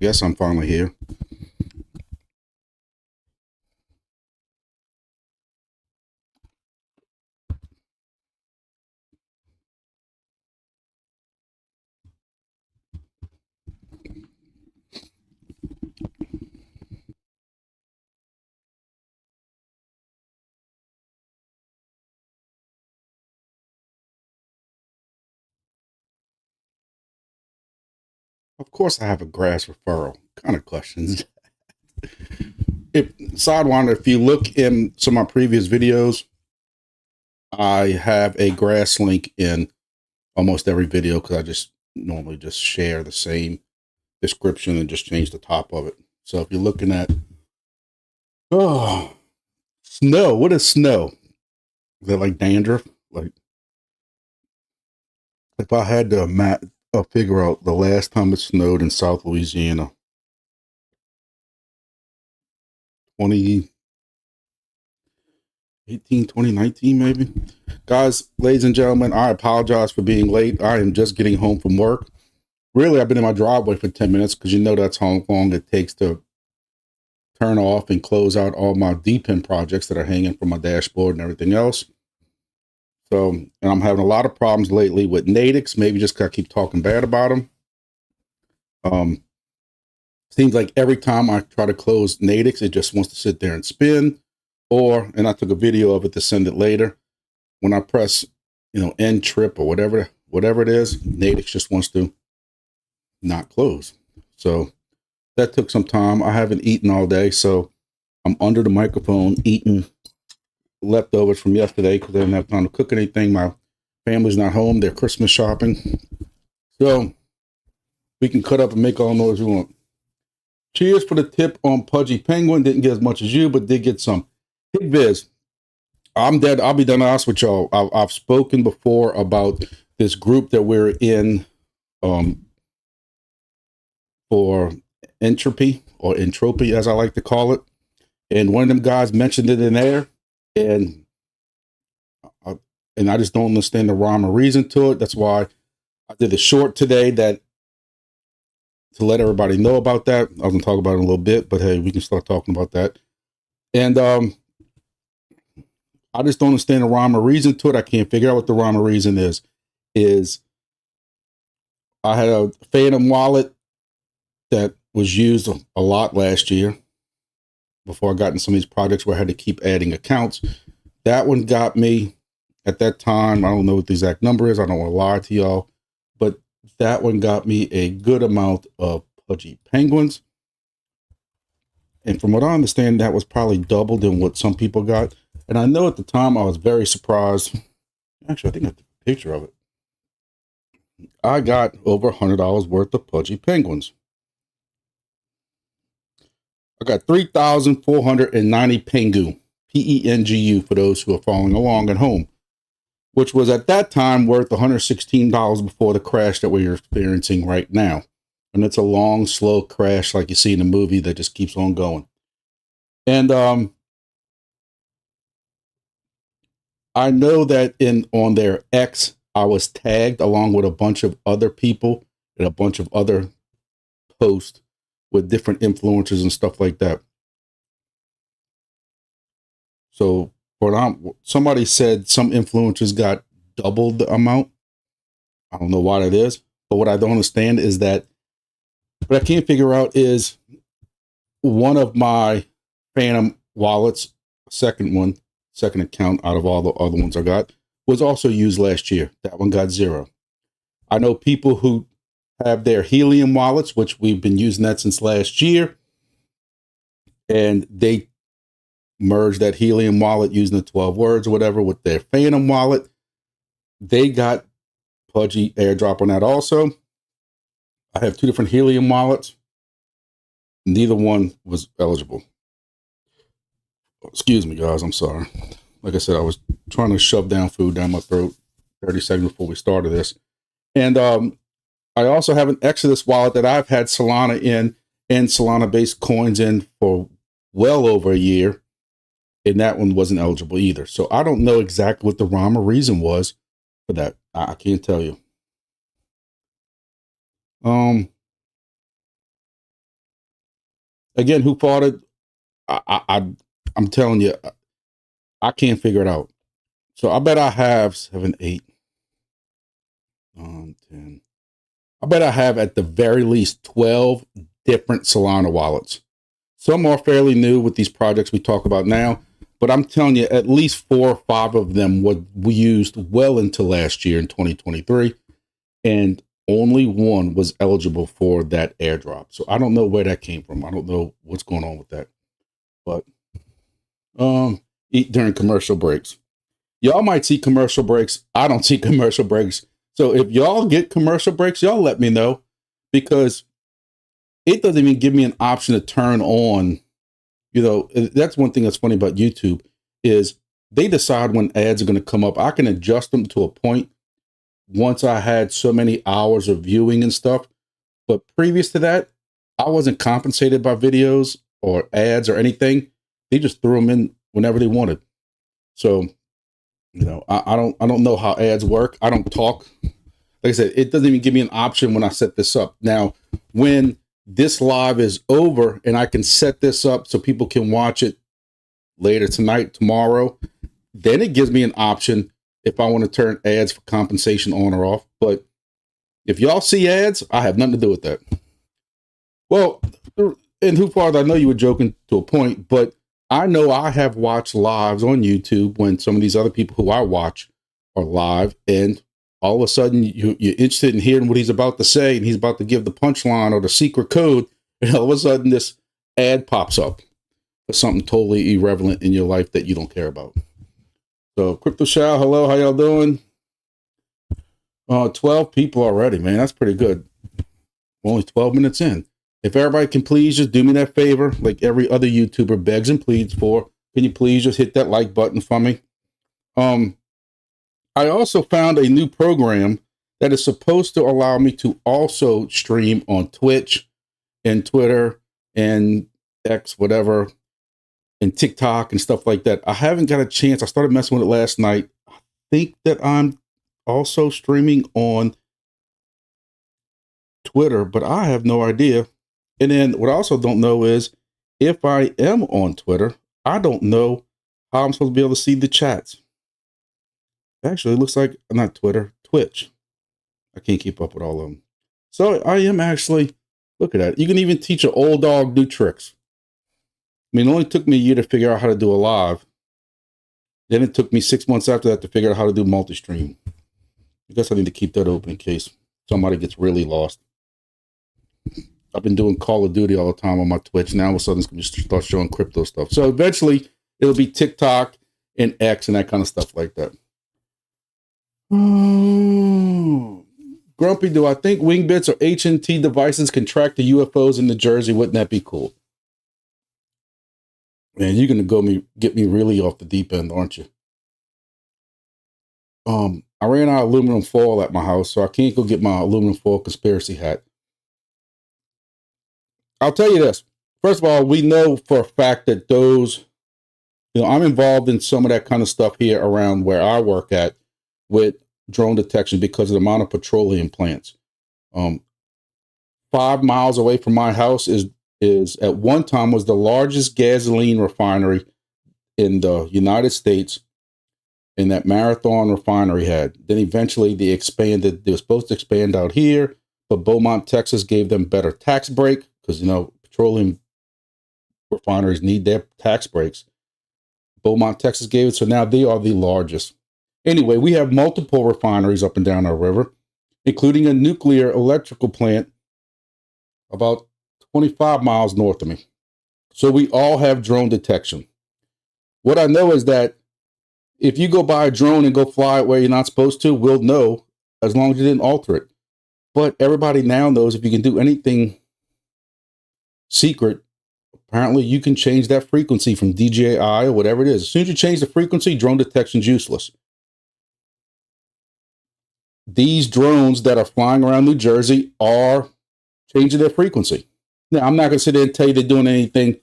guess I'm finally here. Of course, I have a grass referral. Kind of questions. If Sidewinder, if you look in some of my previous videos, I have a grass link in almost every video because I just normally just share the same description and just change the top of it. So if you're looking at snow, what is snow? Is that like dandruff? Like if I had to figure out the last time it snowed in South Louisiana, 2018, 2019, maybe. Guys, ladies and gentlemen, I apologize for being late. I am just getting home from work. Really, I've been in my driveway for 10 minutes because you know that's how long it takes to turn off and close out all my DPIN projects that are hanging from my dashboard and everything else. So, and I'm having a lot of problems lately with Nadix, maybe just because I keep talking bad about them. Seems like every time I try to close Nadix, it just wants to sit there and spin. And I took a video of it to send it later. When I press, end trip or whatever it is, Nadix just wants to not close. So that took some time. I haven't eaten all day, so I'm under the microphone eating leftovers from yesterday because I didn't have time to cook anything. My family's not home. They're Christmas shopping. So we can cut up and make all the noise we want. Cheers for the tip on Pudgy Penguin. Didn't get as much as you, but did get some. Hit Viz. I'm dead. I'll be done honest with y'all. I've spoken before about this group that we're in for entropy or entropy, as I like to call it. And one of them guys mentioned it in there. And I just don't understand the rhyme or reason to it. That's why I did a short today to let everybody know about that. I was going to talk about it in a little bit, but hey, we can start talking about that. And I just don't understand the rhyme or reason to it. I can't figure out what the rhyme or reason is. I had a Phantom wallet that was used a lot last year before I got into some of these projects where I had to keep adding accounts. That one got me at that time. I don't know what the exact number is. I don't want to lie to y'all, but that one got me a good amount of Pudgy Penguins. And from what I understand, that was probably double than what some people got. And I know at the time I was very surprised. Actually, I think I took a picture of it. I got over $100 worth of Pudgy Penguins. I got 3,490 Pengu, Pengu, for those who are following along at home, which was at that time worth $116 before the crash that we're experiencing right now. And it's a long, slow crash like you see in the movie that just keeps on going. And I know that on their X, I was tagged along with a bunch of other people and a bunch of other posts with different influencers and stuff like that. So somebody said some influencers got double the amount. I don't know why that is, but what I don't understand is that what I can't figure out is one of my Phantom wallets, second account out of all the other ones I got, was also used last year. That one got 0. I know people who have their Helium wallets, which we've been using that since last year, and they merged that Helium wallet using the 12 words or whatever with their Phantom wallet. They got Pudgy airdrop on that also. I have 2 different Helium wallets. Neither one was eligible. Excuse me, guys. I'm sorry. Like I said, I was trying to shove down food down my throat 30 seconds before we started this. And I also have an Exodus wallet that I've had Solana in and Solana-based coins in for well over a year. And that one wasn't eligible either. So I don't know exactly what the rhyme or reason was for that. I can't tell you. again, who fought it? I'm telling you, I can't figure it out. So I bet I have 7, 8, 9, 10. I bet I have at the very least 12 different Solana wallets. Some are fairly new with these projects we talk about now, but I'm telling you, at least 4 or 5 of them we used well into last year in 2023, and only one was eligible for that airdrop. So I don't know where that came from. I don't know what's going on with that. But eat during commercial breaks. Y'all might see commercial breaks. I don't see commercial breaks. So if y'all get commercial breaks, y'all let me know, because it doesn't even give me an option to turn on. You know, that's one thing that's funny about YouTube is they decide when ads are going to come up. I can adjust them to a point once I had so many hours of viewing and stuff. But previous to that, I wasn't compensated by videos or ads or anything. They just threw them in whenever they wanted. So, you know, I don't know how ads work. I don't talk. Like I said, it doesn't even give me an option when I set this up. Now, when this live is over and I can set this up so people can watch it later tonight, tomorrow, then it gives me an option if I want to turn ads for compensation on or off. But if y'all see ads, I have nothing to do with that. Well, and who farther, I know you were joking to a point, but I know I have watched lives on YouTube when some of these other people who I watch are live, and all of a sudden you're interested in hearing what he's about to say, and he's about to give the punchline or the secret code, and all of a sudden this ad pops up for something totally irrelevant in your life that you don't care about. So Crypto Shao, hello, how y'all doing? 12 people already, man. That's pretty good. We're only 12 minutes in. If everybody can please just do me that favor, like every other YouTuber begs and pleads for, can you please just hit that like button for me? I also found a new program that is supposed to allow me to also stream on Twitch and Twitter and X, whatever, and TikTok and stuff like that. I haven't got a chance. I started messing with it last night. I think that I'm also streaming on Twitter, but I have no idea. And then what I also don't know is if I am on Twitter, I don't know how I'm supposed to be able to see the chats. Actually, it looks like not Twitter, Twitch. I can't keep up with all of them. So I am actually, look at that. You can even teach an old dog new tricks. I mean, it only took me a year to figure out how to do a live. Then it took me 6 months after that to figure out how to do multi-stream. I guess I need to keep that open in case somebody gets really lost. I've been doing Call of Duty all the time on my Twitch. Now all of a sudden it's going to start showing crypto stuff. So eventually it'll be TikTok and X and that kind of stuff like that. Grumpy, do I think Wingbits or HNT devices can track the UFOs in New Jersey? Wouldn't that be cool? Man, you're going to get me really off the deep end, aren't you? I ran out of aluminum foil at my house, so I can't go get my aluminum foil conspiracy hat. I'll tell you this. First of all, we know for a fact that those, I'm involved in some of that kind of stuff here around where I work at with drone detection because of the amount of petroleum plants. 5 miles away from my house is at one time was the largest gasoline refinery in the United States, and that Marathon refinery had. Then eventually they expanded. They were supposed to expand out here, but Beaumont, Texas gave them better tax break because, petroleum refineries need their tax breaks. Beaumont, Texas gave it, so now they are the largest. Anyway, we have multiple refineries up and down our river, including a nuclear electrical plant about 25 miles north of me. So we all have drone detection. What I know is that if you go buy a drone and go fly it where you're not supposed to, we'll know as long as you didn't alter it. But everybody now knows if you can do anything secret, apparently you can change that frequency from DJI or whatever it is. As soon as you change the frequency, drone detection's useless. These drones that are flying around New Jersey are changing their frequency. Now, I'm not going to sit there and tell you they're doing anything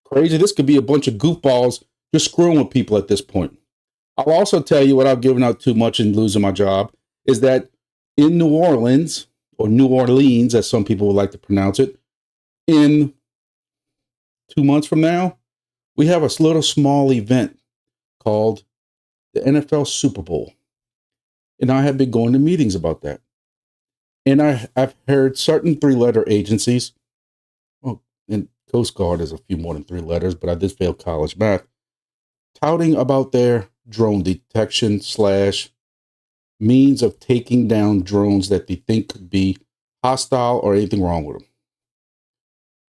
crazy. This could be a bunch of goofballs just screwing with people at this point. I'll also tell you, without giving out too much and losing my job, is that in New Orleans, or New Orleans, as some people would like to pronounce it, in 2 months from now, we have a little small event called the NFL Super Bowl. And I have been going to meetings about that. And I've heard certain 3-letter agencies, well, and Coast Guard is a few more than 3 letters, but I did fail college math, touting about their drone detection / means of taking down drones that they think could be hostile or anything wrong with them.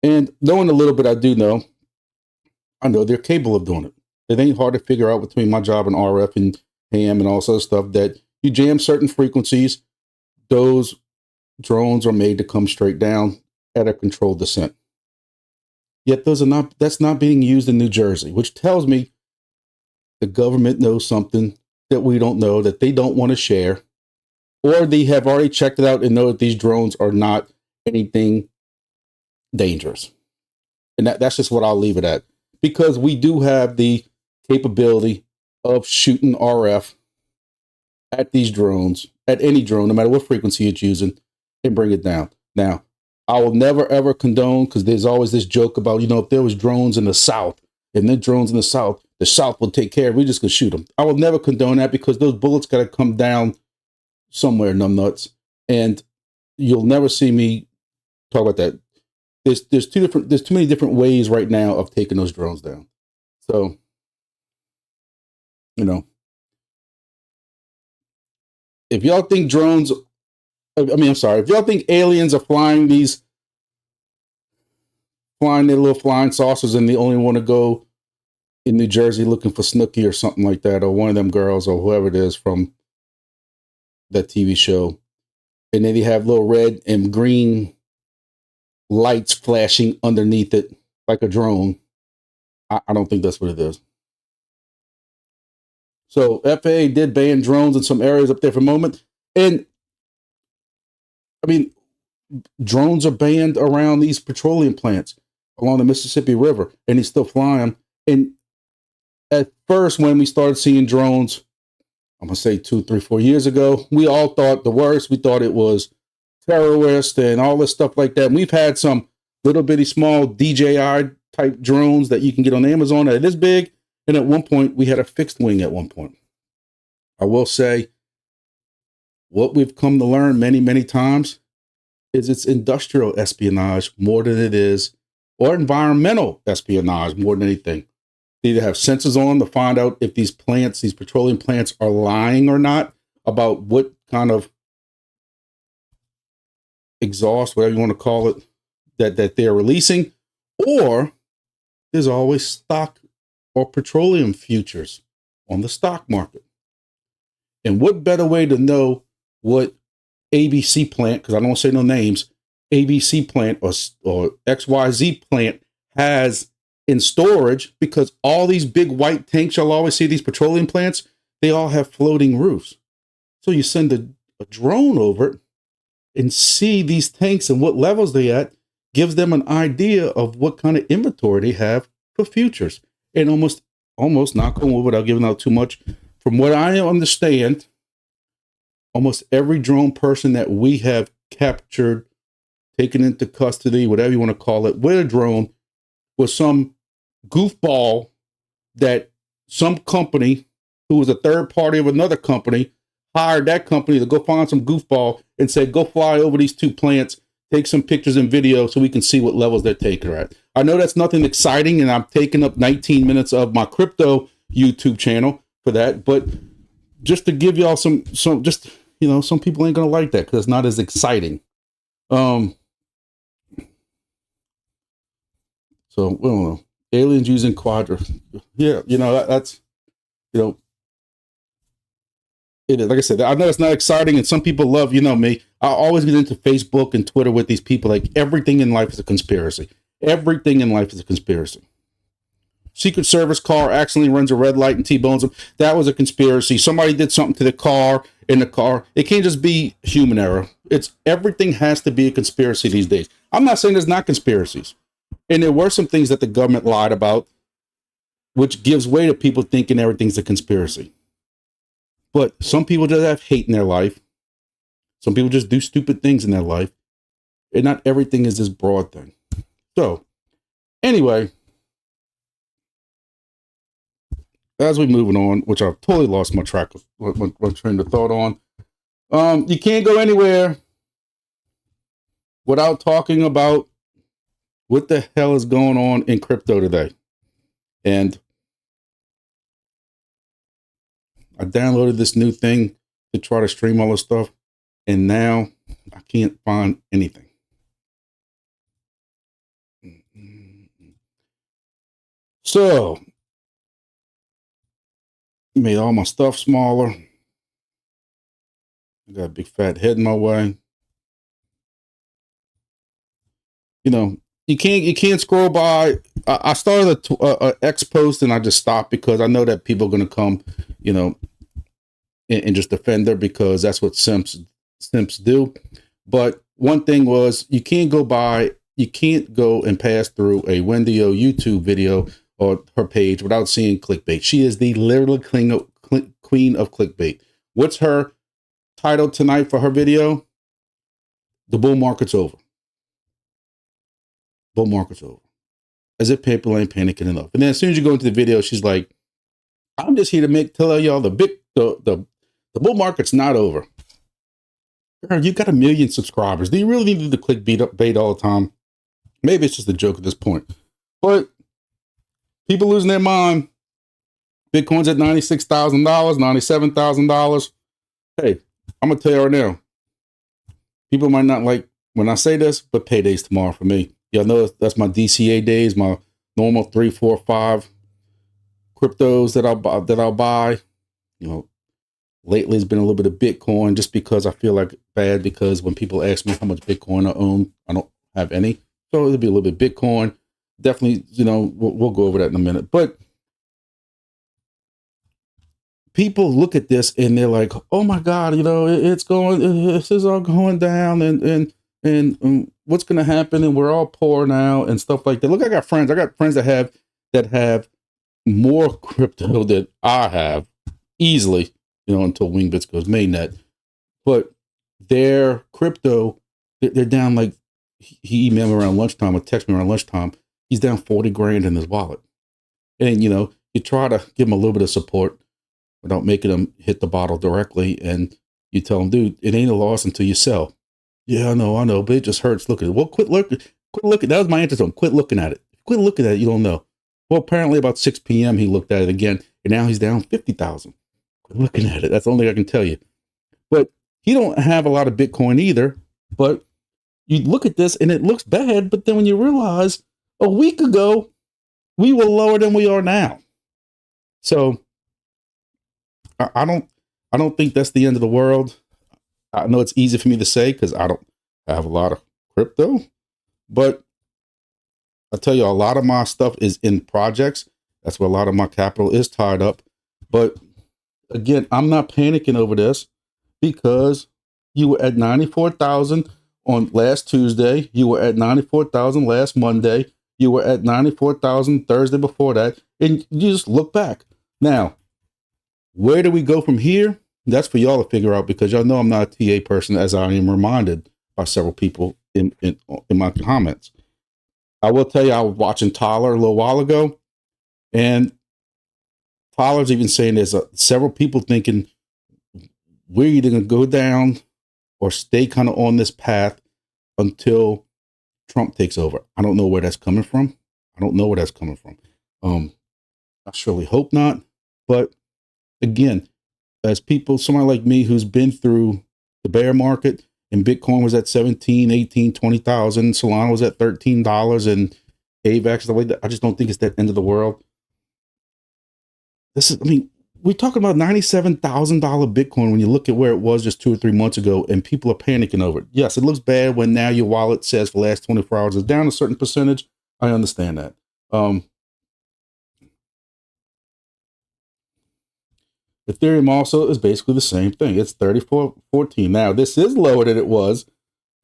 And knowing a little bit I do know, I know they're capable of doing it. It ain't hard to figure out between my job and RF and ham and all sorts of stuff that you jam certain frequencies, those drones are made to come straight down at a controlled descent. Yet that's not being used in New Jersey, which tells me the government knows something that we don't know, that they don't want to share, or they have already checked it out and know that these drones are not anything dangerous. And that's just what I'll leave it at. Because we do have the capability of shooting RF at these drones, at any drone, no matter what frequency it's using, and bring it down. Now, I will never, ever condone, because there's always this joke about, if there was drones in the South, and then drones in the South will take care of it. We just gonna shoot them. I will never condone that, because those bullets got to come down somewhere, numbnuts. And you'll never see me talk about that. There's too many different ways right now of taking those drones down. So, if y'all think if y'all think aliens are flying their little flying saucers and they only want to go in New Jersey looking for Snooki or something like that, or one of them girls or whoever it is from that TV show, and then they have little red and green lights flashing underneath it like a drone, I don't think that's what it is. So FAA did ban drones in some areas up there for a moment. And drones are banned around these petroleum plants along the Mississippi River, and they still fly them. And at first, when we started seeing drones, I'm going to say 2, 3, 4 years ago, we all thought the worst. We thought it was terrorists and all this stuff like that. And we've had some little bitty small DJI type drones that you can get on Amazon that is big. And at one point, we had a fixed wing at one point. I will say, what we've come to learn many, many times is it's industrial espionage more than it is, or environmental espionage more than anything. They either have sensors on to find out if these petroleum plants are lying or not about what kind of exhaust, whatever you want to call it, that they're releasing, or there's always stock or petroleum futures on the stock market. And what better way to know what ABC plant, because I don't want to say no names, ABC plant or XYZ plant has in storage, because all these big white tanks you'll always see, these petroleum plants, they all have floating roofs. So you send a drone over it and see these tanks and what levels they at, gives them an idea of what kind of inventory they have for futures. And almost not going over without giving out too much, from what I understand, almost every drone person that we have captured, taken into custody, whatever you want to call it, with a drone, was some goofball that some company who was a third party of another company hired that company to go find some goofball and said, go fly over these 2 plants, take some pictures and video so we can see what levels they're taking her at. I know that's nothing exciting, and I'm taking up 19 minutes of my crypto YouTube channel for that, but just to give y'all some just, some people ain't gonna like that because it's not as exciting. So I don't know. Aliens using Quadra. Yeah, that's it is. Like I said, I know it's not exciting, and some people love, me. I always get into Facebook and Twitter with these people. Like, everything in life is a conspiracy. Everything in life is a conspiracy. Secret Service car accidentally runs a red light and T-bones them. That was a conspiracy. Somebody did something to the car. It can't just be human error. Everything has to be a conspiracy these days. I'm not saying there's not conspiracies. And there were some things that the government lied about, which gives way to people thinking everything's a conspiracy. But some people just have hate in their life. Some people just do stupid things in their life. And not everything is this broad thing. So, anyway, as we moving on, which I've totally lost my track of my train of thought on. You can't go anywhere without talking about what the hell is going on in crypto today. And I downloaded this new thing to try to stream all this stuff, and now I can't find anything. So, made all my stuff smaller. I got a big fat head in my way. You know, you can't scroll by. I started a X post and I just stopped because I know that people are going to come, you know, and just defend her because that's what simps do. But one thing was you can't go and pass through a Wendy O YouTube video or her page without seeing clickbait. She is the literal queen of clickbait. What's her title tonight for her video? The bull market's over. Bull market's over. As if people ain't panicking enough. And then as soon as you go into the video, she's like, I'm just here to tell y'all the bull market's not over. Girl, you got 1 million subscribers. Do you really need to clickbait all the time? Maybe it's just a joke at this point. But people losing their mind. Bitcoin's at $96,000, $97,000. Hey, I'm going to tell you right now. People might not like when I say this, but payday's tomorrow for me. Y'all know that's my DCA days, my normal 3, 4, 5 cryptos that I'll buy. You know, lately it's been a little bit of Bitcoin just because I feel like bad because when people ask me how much Bitcoin I own, I don't have any. So it'll be a little bit Bitcoin. Definitely, you know, we'll go over that in a minute. But people look at this and they're like, "Oh my God, you know, this is all going down, and what's going to happen? And we're all poor now and stuff like that." Look, I got friends that have more crypto than I have easily, you know, until Wingbits goes mainnet. But their crypto, they're down like, he emailed me around lunchtime or texted me around lunchtime. He's down 40 grand in his wallet. And, you know, you try to give him a little bit of support without making him hit the bottle directly. And you tell him, dude, it ain't a loss until you sell. Yeah, I know, but it just hurts looking at it. Well, quit looking. That was my answer to him. Quit looking at it. Quit looking at it. You don't know. Well, apparently about 6 p.m. he looked at it again, and now he's down 50,000. Quit looking at it. That's the only thing I can tell you. But he don't have a lot of Bitcoin either. But you look at this, and it looks bad. But then when you realize a week ago we were lower than we are now, so I don't think that's the end of the world. I know it's easy for me to say because I don't have a lot of crypto, but I tell you, a lot of my stuff is in projects. That's where a lot of my capital is tied up. But again, I'm not panicking over this because you were at 94,000 on last Tuesday. You were at 94,000 last Monday. You were at 94,000 Thursday before that. And you just look back. Now, where do we go from here? That's for y'all to figure out because y'all know I'm not a TA person, as I am reminded by several people in my comments. I will tell you, I was watching Tyler a little while ago, and Tyler's even saying there's several people thinking we're either going to go down or stay kind of on this path until Trump takes over. I don't know where that's coming from. I surely hope not. But again, as people, somebody like me who's been through the bear market and Bitcoin was at 17, 18, 20,000, Solana was at $13 and AVAX, stuff like that. I just don't think it's that end of the world. We're talking about $97,000 Bitcoin when you look at where it was just 2 or 3 months ago and people are panicking over it. Yes, it looks bad when now your wallet says for the last 24 hours is down a certain percentage. I understand that. Ethereum also is basically the same thing. It's 34.14. Now, this is lower than it was.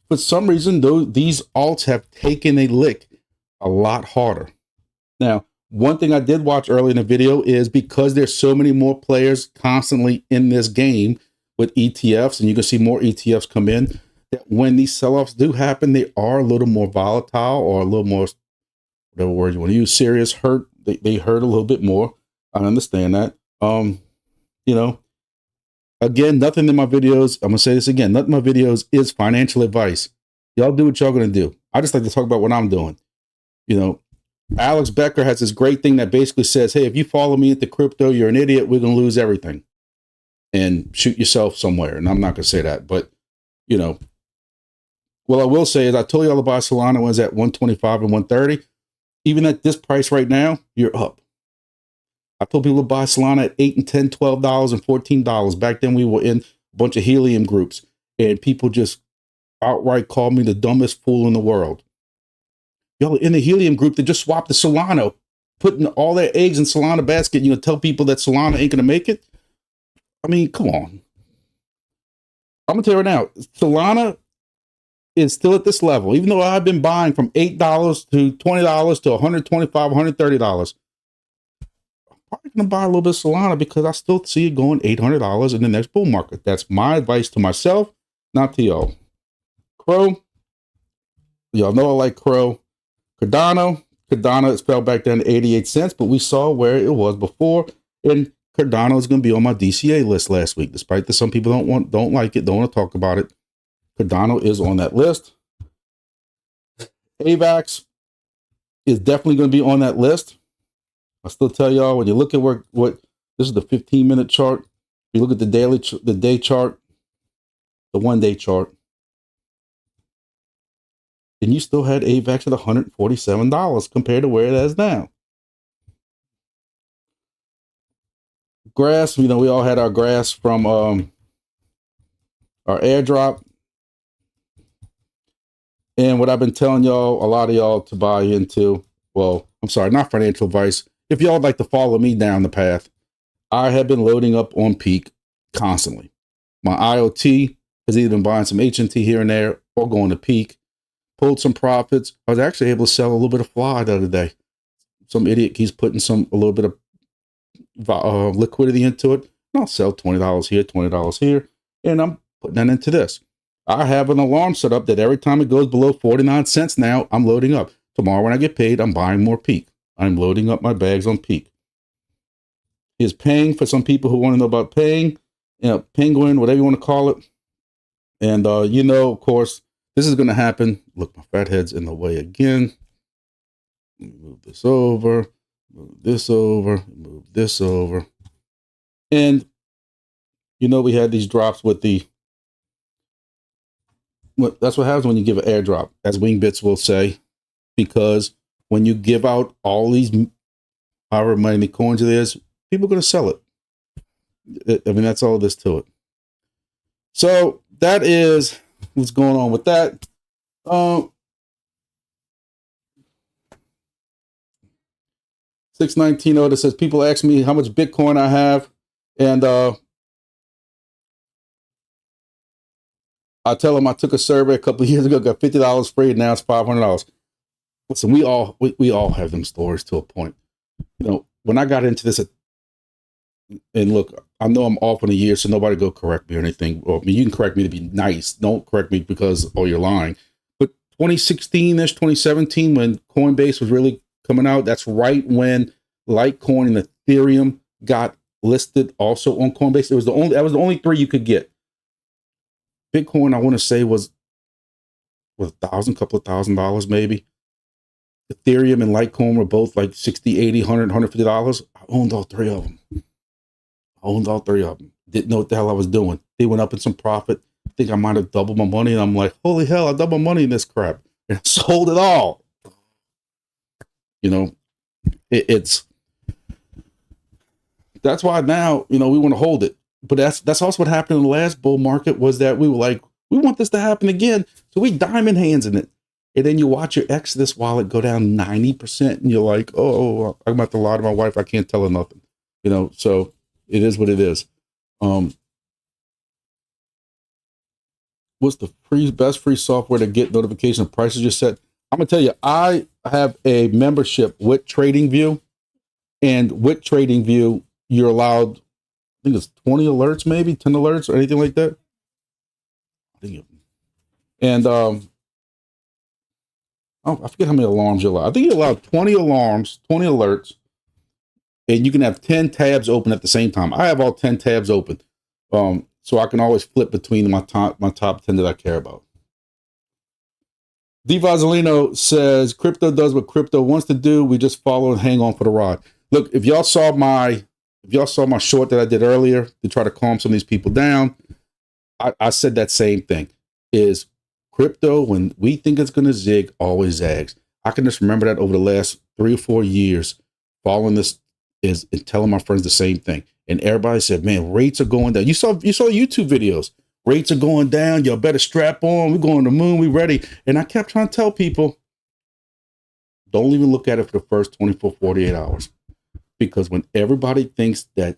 For some reason, these alts have taken a lick a lot harder. Now, one thing I did watch early in the video is because there's so many more players constantly in this game with ETFs, and you can see more ETFs come in, that when these sell-offs do happen, they are a little more volatile or a little more, whatever word you want to use, serious, hurt. They hurt a little bit more. I understand that. You know, again, nothing in my videos, I'm gonna say this again, nothing in my videos is financial advice. Y'all do what y'all gonna do. I just like to talk about what I'm doing. You know, Alex Becker has this great thing that basically says, hey, if you follow me into crypto, you're an idiot, we're gonna lose everything. And shoot yourself somewhere. And I'm not gonna say that, but you know, what I will say is I told you all about Solana was at 125 and 130. Even at this price right now, you're up. I told people to buy Solana at $8 and $10, $12 and $14. Back then we were in a bunch of helium groups and people just outright called me the dumbest fool in the world. Y'all in the helium group that just swapped the Solana, putting all their eggs in Solana basket. You know, tell people that Solana ain't gonna make it. I mean, come on. I'm gonna tell you right now, Solana is still at this level, even though I've been buying from $8 to $20 to $125, $130. I'm probably gonna buy a little bit of Solana because I still see it going $800 in the next bull market. That's my advice to myself, not to y'all. Crow, y'all know I like Crow. Cardano fell back down to 88 cents, but we saw where it was before, and Cardano is going to be on my DCA list last week, despite that some people don't like it, don't want to talk about it. Cardano is on that list. AVAX is definitely going to be on that list. I still tell y'all, when you look at what this is the 15-minute chart. If you look at the day chart, the 1-day chart, and you still had AVAX at $147 compared to where it is now. Grass, you know, we all had our grass from our airdrop. And what I've been telling y'all, a lot of y'all to buy into, well, I'm sorry, not financial advice. If y'all would like to follow me down the path, I have been loading up on Peak constantly. My IoT has either been buying some HNT here and there or going to Peak. Pulled some profits. I was actually able to sell a little bit of Fly the other day. Some idiot keeps putting a little bit of liquidity into it. And I'll sell $20 here, $20 here, and I'm putting that into this. I have an alarm set up that every time it goes below 49 cents now, I'm loading up. Tomorrow when I get paid, I'm buying more Peak. I'm loading up my bags on Peak. Is paying for some people who want to know about paying, you know, Penguin, whatever you want to call it. And, you know, of course, this is going to happen. Look, my fat head's in the way again. Move this over, move this over, move this over. And, you know, we had these drops with that's what happens when you give an airdrop, as Wingbits will say, because when you give out all these, however many coins it is, people are going to sell it. I mean, that's all there's to it. So that is what's going on with that. 619 that says people ask me how much Bitcoin I have, and I tell them I took a survey a couple of years ago, got $50 free, and now it's $500. Listen, we all have them stories to a point. You know, when I got into this, and look, I know I'm off in a year, so nobody go correct me or anything. Or I mean, you can correct me to be nice. Don't correct me because you're lying. But 2016-ish, 2017, when Coinbase was really coming out, that's right when Litecoin and Ethereum got listed also on Coinbase. That was the only three you could get. Bitcoin, I want to say was a couple of $1,000 maybe. Ethereum and Litecoin were both like $60, $80, $100, $150. I owned all three of them. Didn't know what the hell I was doing. They went up in some profit. I think I might have doubled my money. And I'm like, holy hell, I doubled my money in this crap. And I sold it all. You know, that's why now, you know, we want to hold it. But that's also what happened in the last bull market, was that we were like, we want this to happen again. So we diamond hands in it. And then you watch your Exodus wallet go down 90%. And you're like, oh, I'm about to lie to my wife. I can't tell her nothing. You know, so it is what it is. What's the best free software to get notification of prices you set? I'm going to tell you, I have a membership with TradingView. And with TradingView, you're allowed, I think it's 20 alerts, maybe 10 alerts or anything like that. And I forget how many alarms you're allowed. I think you're allowed 20 alarms, 20 alerts. and you can have 10 tabs open at the same time. I have all 10 tabs open. So I can always flip between my top 10 that I care about. D. Vazzolino says, crypto does what crypto wants to do. We just follow and hang on for the ride. Look, if y'all saw my short that I did earlier to try to calm some of these people down, I said that same thing. Is crypto, when we think it's going to zig, always zags. I can just remember that over the last 3 or 4 years, following this is and telling my friends the same thing. And everybody said, man, rates are going down. You saw YouTube videos. Rates are going down. Y'all better strap on. We're going to the moon. We ready. And I kept trying to tell people, don't even look at it for the first 24, 48 hours. Because when everybody thinks that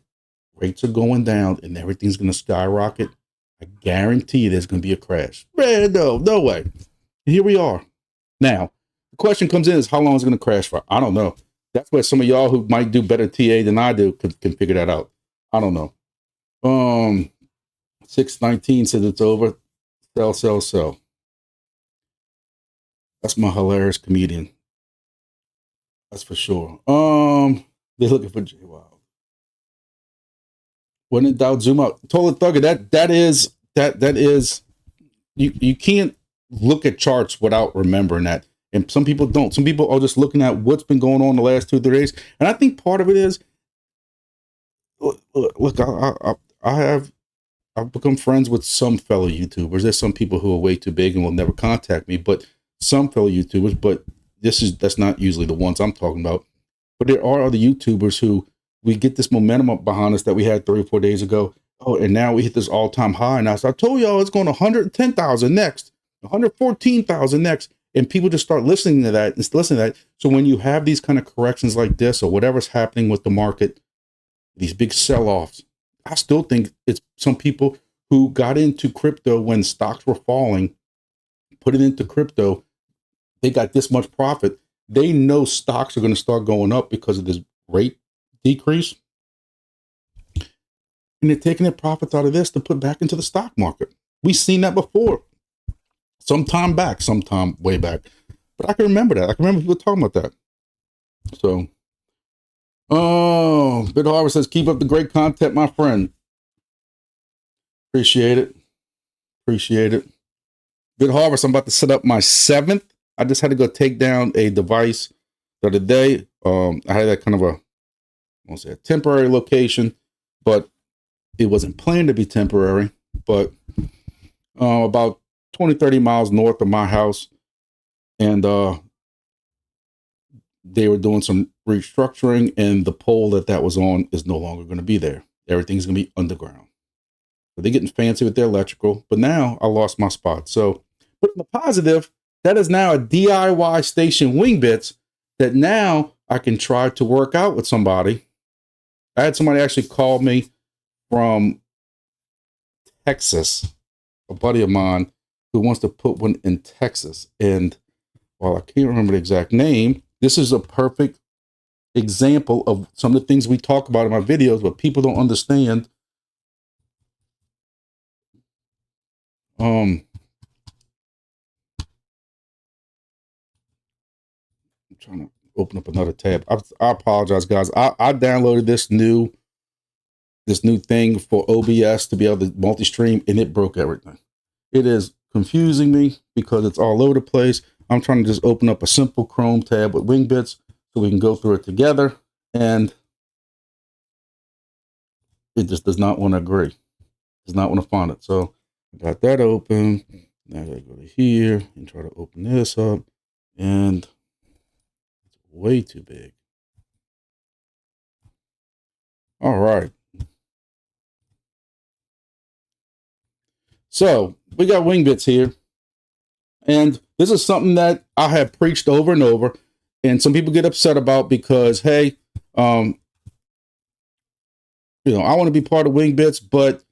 rates are going down and everything's going to skyrocket, I guarantee you there's going to be a crash. Man, no way. Here we are. Now, the question comes in is how long is it going to crash for? I don't know. That's where some of y'all who might do better TA than I do can figure that out. I don't know. 619 says it's over. Sell. That's my hilarious comedian. That's for sure. They're looking for J Wild. When in doubt, zoom out. Total Thugger, that is you can't look at charts without remembering that. And some people don't. Some people are just looking at what's been going on the last 2 or 3 days. And I think part of it is, look, I've become friends with some fellow YouTubers. There's some people who are way too big and will never contact me, but some fellow YouTubers, but that's not usually the ones I'm talking about. But there are other YouTubers who we get this momentum up behind us that we had 3 or 4 days ago. Oh, and now we hit this all-time high. Now, so I told y'all it's going to 110,000 next, 114,000 next. And people just start listening to that. So when you have these kind of corrections like this or whatever's happening with the market, these big sell-offs, I still think it's some people who got into crypto when stocks were falling, put it into crypto, they got this much profit. They know stocks are going to start going up because of this rate decrease. And they're taking their profits out of this to put back into the stock market. We've seen that before. Sometime way back. But I can remember that. I can remember people talking about that. So, Bit Harvard says, keep up the great content, my friend. Appreciate it. Bit Harvard, I'm about to set up my 7th. I just had to go take down a device the other day. I had that kind of I won't say a temporary location, but it wasn't planned to be temporary. But about 20, 30 miles north of my house. And they were doing some restructuring, and the pole that was on is no longer going to be there. Everything's going to be underground. So they're getting fancy with their electrical, but now I lost my spot. So, but in the positive, that is now a DIY station, Wingbits, that now I can try to work out with somebody. I had somebody actually call me from Texas, a buddy of mine, who wants to put one in Texas. And while I can't remember the exact name, this is a perfect example of some of the things we talk about in my videos, but people don't understand. I'm trying to open up another tab. I apologize, guys. I downloaded this new thing for OBS to be able to multi-stream, and it broke everything. It is confusing me because it's all over the place. I'm trying to just open up a simple Chrome tab with Wingbits so we can go through it together, and it just does not want to agree. Does not want to find it. So I got that open. Now I gotta go to here and try to open this up, and it's way too big. All right. So we got Wingbits here. And this is something that I have preached over and over. And some people get upset about because, hey, I want to be part of Wingbits, but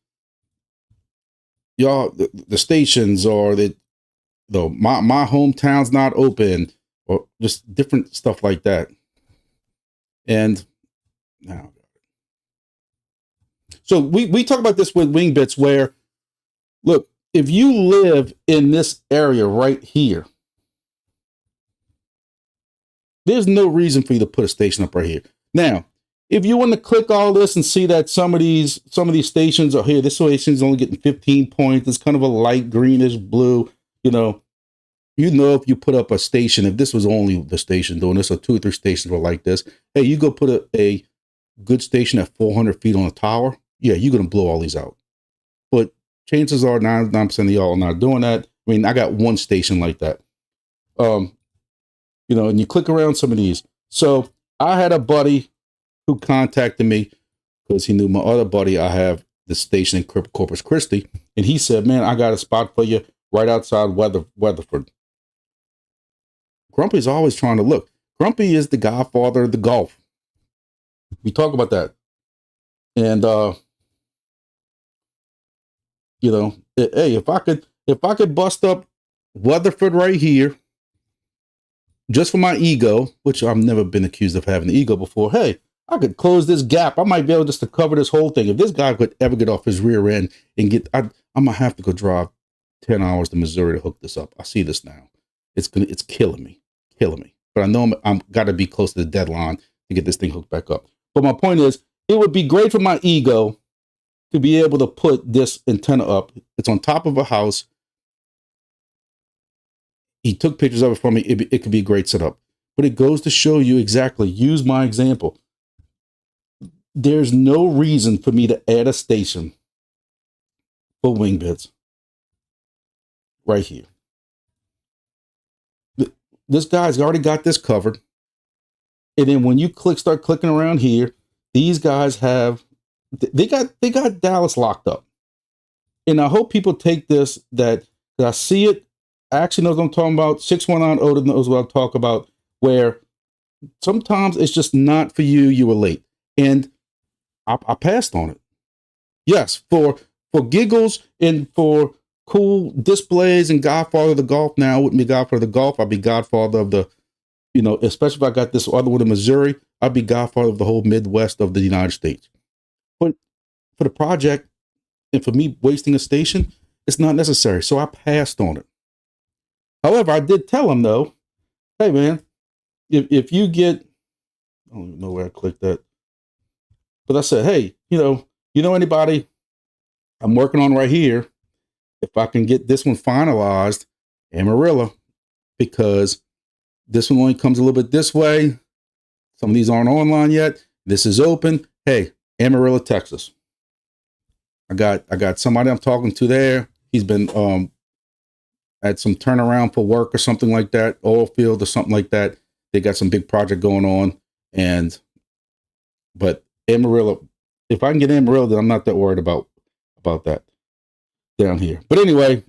y'all, the stations or my hometown's not open, or just different stuff like that. And now, so we talk about this with Wingbits where, look, if you live in this area right here, there's no reason for you to put a station up right here. Now, if you want to click all this and see that some of these stations are here, this station's only getting 15 points. It's kind of a light greenish blue. If you put up a station, if this was only the station doing this, or 2 or 3 stations were like this, hey, you go put a good station at 400 feet on a tower, yeah, you're going to blow all these out. But chances are 99% of y'all are not doing that. I mean, I got one station like that. And you click around some of these. So I had a buddy who contacted me because he knew my other buddy. I have the station in Corpus Christi, and he said, man, I got a spot for you right outside Weatherford. Grumpy's always trying to look. Grumpy is the godfather of the golf. We talk about that. And, hey, if I could bust up Weatherford right here, just for my ego, which I've never been accused of having an ego before, hey, I could close this gap. I might be able just to cover this whole thing. If this guy could ever get off his rear end and I'm going to have to go drive 10 hours to Missouri to hook this up. I see this now. It's killing me. But I know I'm got to be close to the deadline to get this thing hooked back up. But my point is, it would be great for my ego to be able to put this antenna up. It's on top of a house. He took pictures of it for me. It could be a great setup. But it goes to show you exactly, use my example. There's no reason for me to add a station for WingBits right here. This guy's already got this covered. And then when you start clicking around here, these guys they got Dallas locked up. And I hope people take this, that I see it. I actually knows what I'm talking about. 619 Odin knows what I'm talking about, where sometimes it's just not for you. You were late. And I passed on it. Yes, for giggles and for cool displays and Godfather of the Golf. Now, I wouldn't be Godfather of the Golf. I'd be Godfather of the, especially if I got this other one in Missouri, I'd be Godfather of the whole Midwest of the United States. But for the project and for me wasting a station, it's not necessary. So I passed on it. However, I did tell him though, hey man, if you get, I don't even know where I clicked that, but I said, hey, anybody I'm working on right here, if I can get this one finalized, Amarillo, because this one only comes a little bit this way. Some of these aren't online yet. This is open. Hey, Amarillo, Texas. I got somebody I'm talking to there. He's been at some turnaround for work or something like that, oil field or something like that. They got some big project going on. But Amarillo, if I can get Amarillo, then I'm not that worried about that down here. But anyway,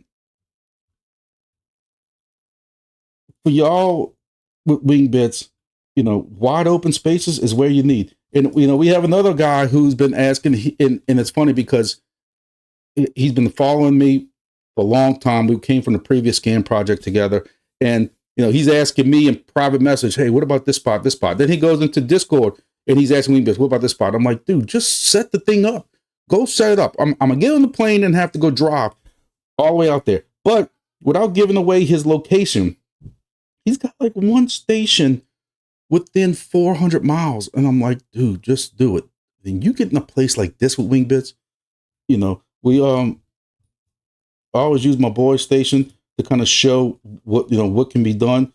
for y'all with WingBits, wide open spaces is where you need. And, we have another guy who's been asking, and it's funny because he's been following me for a long time. We came from the previous scam project together. And, he's asking me in private message, hey, what about this spot? Then he goes into Discord and he's asking me, what about this spot? I'm like, dude, just set the thing up. Go set it up. I'm going to get on the plane and have to go drive all the way out there. But without giving away his location, he's got like one station within 400 miles. And I'm like, dude, just do it. And you get in a place like this with WingBits, we I always use my boy station to kind of show what can be done.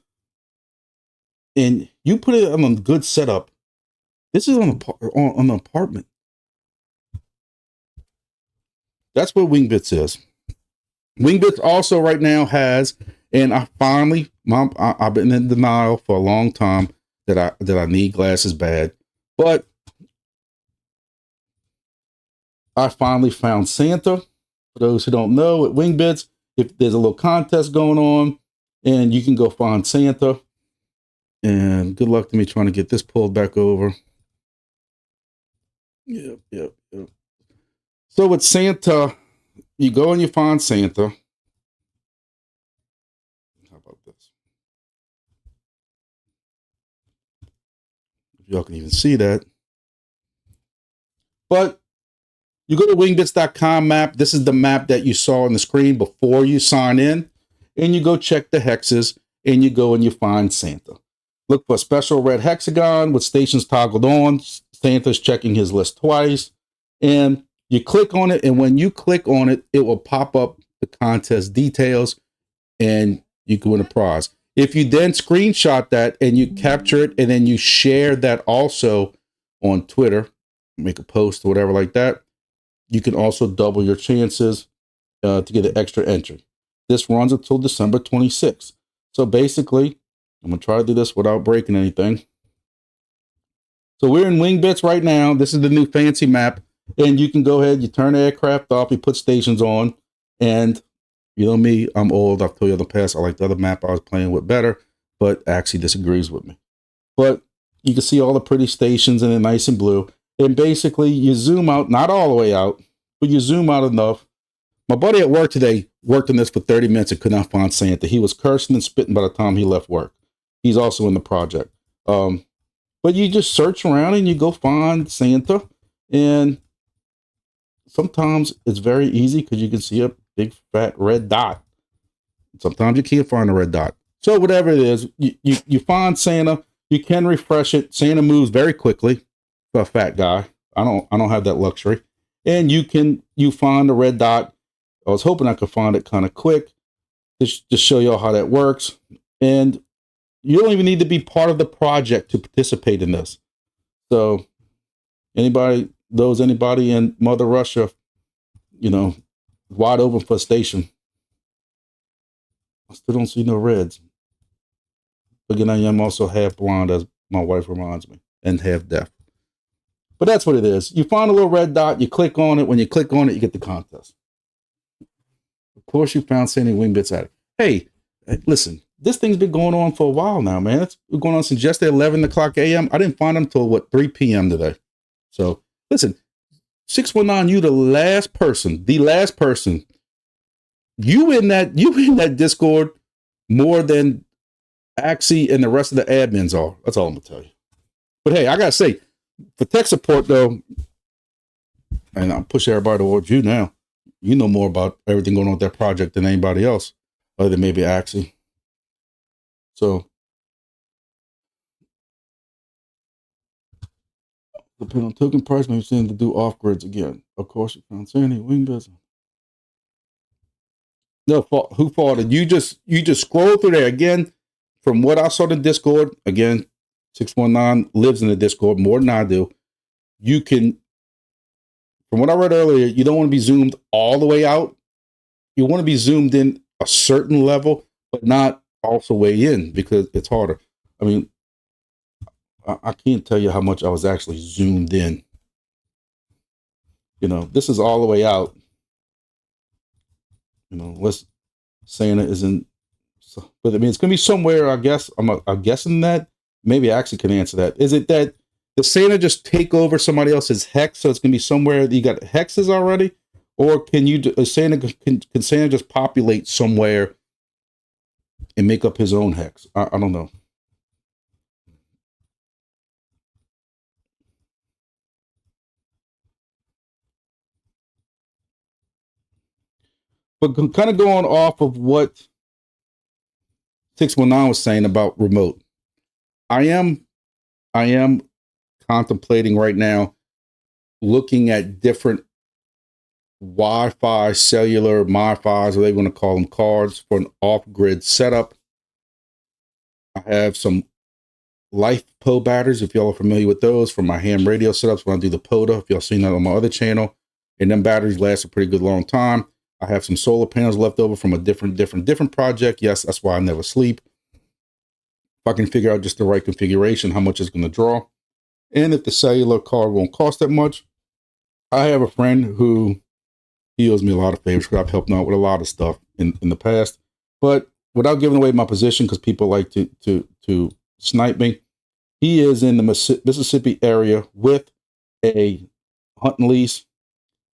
And you put it on a good setup. This is on an apartment. That's what WingBits is. WingBits also right now has, and I've been in denial for a long time that I need glasses bad, but I finally found Santa. For those who don't know, at WingBits, if there's a little contest going on, and you can go find Santa. And good luck to me trying to get this pulled back over. Yep. So with Santa, you go and you find Santa. How about this? If y'all can even see that. But you go to wingbits.com map. This is the map that you saw on the screen before you sign in. And you go check the hexes and you go and you find Santa. Look for a special red hexagon with stations toggled on. Santa's checking his list twice, and you click on it, and when you click on it, it will pop up the contest details, and you can win a prize. If you then screenshot that and you capture it, and then you share that also on Twitter, make a post or whatever like that, you can also double your chances to get an extra entry. This runs until December 26th. So basically, I'm going to try to do this without breaking anything. So we're in Wingbits right now. This is the new fancy map. And you can go ahead, you turn the aircraft off, you put stations on. And you know me, I'm old. I've told you in the past, I like the other map I was playing with better. But actually disagrees with me. But you can see all the pretty stations and they're nice and blue. And basically, you zoom out, not all the way out, but you zoom out enough. My buddy at work today worked on this for 30 minutes and could not find Santa. He was cursing and spitting by the time he left work. He's also in the project. But you just search around and you go find Santa. And sometimes it's very easy because you can see a big fat red dot. Sometimes you can't find a red dot. So whatever it is, you find Santa. You can refresh it. Santa moves very quickly for a fat guy. I don't have that luxury. And you find the red dot. I was hoping I could find it kind of quick to show y'all how that works. And you don't even need to be part of the project to participate in this. So anybody in Mother Russia, wide open for a station. I still don't see no reds. But again, I am also half blind, as my wife reminds me, and half deaf. But that's what it is. You find a little red dot, you click on it. When you click on it, you get the contest. Of course, you found Sandy Wingbits at it. Hey, listen, this thing's been going on for a while now, man. It's been going on since yesterday, 11 o'clock a.m. I didn't find them until, 3 p.m. today. So, listen, 619, you the last person. You in that Discord more than Axie and the rest of the admins are. That's all I'm going to tell you. But hey, I got to say, for tech support, though, and I'll push everybody towards you now. You know more about everything going on with that project than anybody else, other than maybe Axie. So, depending on token price, maybe seeing to do off grids again. Of course, you found Sandy Wingbits. No, who faulted? You just scroll through there again. From what I saw in Discord, again, 619 lives in the Discord more than I do. You can, from what I read earlier, you don't want to be zoomed all the way out. You want to be zoomed in a certain level, but not also way in because it's harder. I mean, I can't tell you how much I was actually zoomed in. This is all the way out. Unless Santa isn't. But I mean, it's going to be somewhere, I guess. I'm guessing that. Maybe I actually can answer that. Is it that does Santa just take over somebody else's hex? So it's going to be somewhere that you got hexes already? Or can Santa just populate somewhere and make up his own hex? I don't know. But kind of going off of what 619 was saying about remote. I am contemplating right now looking at different Wi-Fi, cellular, MiFis, or they want to call them cards for an off-grid setup. I have some LifePo batteries, if y'all are familiar with those, for my ham radio setups when I do the POTA, if y'all seen that on my other channel. And them batteries last a pretty good long time. I have some solar panels left over from a different project. Yes, that's why I never sleep. If I can figure out just the right configuration, how much it's going to draw. And if the cellular card won't cost that much. I have a friend who, he owes me a lot of favors because I've helped him out with a lot of stuff in the past. But without giving away my position, because people like to snipe me, he is in the Mississippi area with a hunting lease.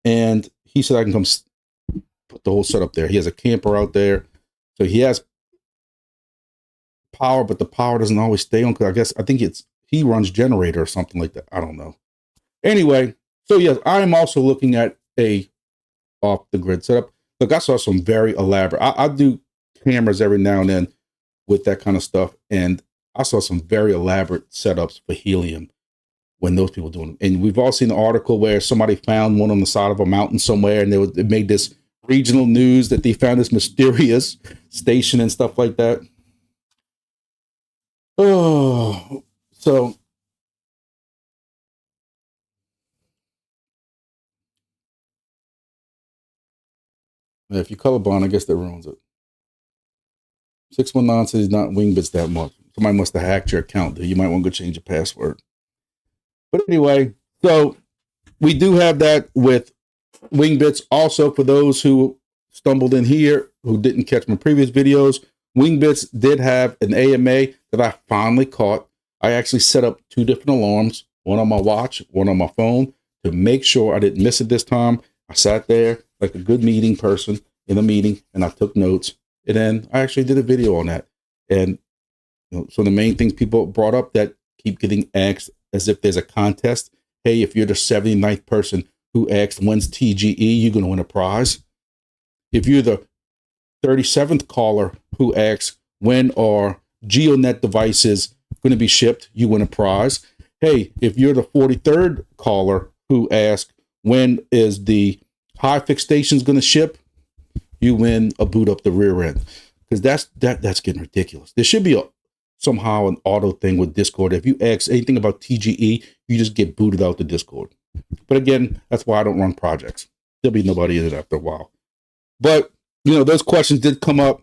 And he said I can come put the whole setup there. He has a camper out there. So he has power, but the power doesn't always stay on because I think he runs generator or something like that. I don't know. Anyway, so yes, I am also looking at a off the grid setup. Look, I saw some very elaborate. I do cameras every now and then with that kind of stuff, and I saw some very elaborate setups for helium when those people doing them. And we've all seen the article where somebody found one on the side of a mountain somewhere, and it made this regional news that they found this mysterious station and stuff like that. Oh, so if you're colorblind, I guess that ruins it. 619 says he's not Wingbits that much. Somebody must have hacked your account. You might want to go change your password. But anyway, so we do have that with Wingbits. Also, for those who stumbled in here, who didn't catch my previous videos, Wingbits did have an AMA that I finally caught. I actually set up 2 different alarms, one on my watch, one on my phone, to make sure I didn't miss it this time. I sat there like a good meeting person in a meeting, and I took notes. And then I actually did a video on that. And so the main things people brought up that keep getting asked as if there's a contest. Hey, if you're the 79th person who asked when's TGE, you're going to win a prize. If you're the 37th caller who asks when are GeoNet devices going to be shipped, you win a prize. Hey, if you're the 43rd caller who asks when is the HiFix stations going to ship, you win a boot up the rear end. Because that's getting ridiculous. There should be somehow an auto thing with Discord. If you ask anything about TGE, you just get booted out the Discord. But again, that's why I don't run projects. There'll be nobody in it after a while. But, those questions did come up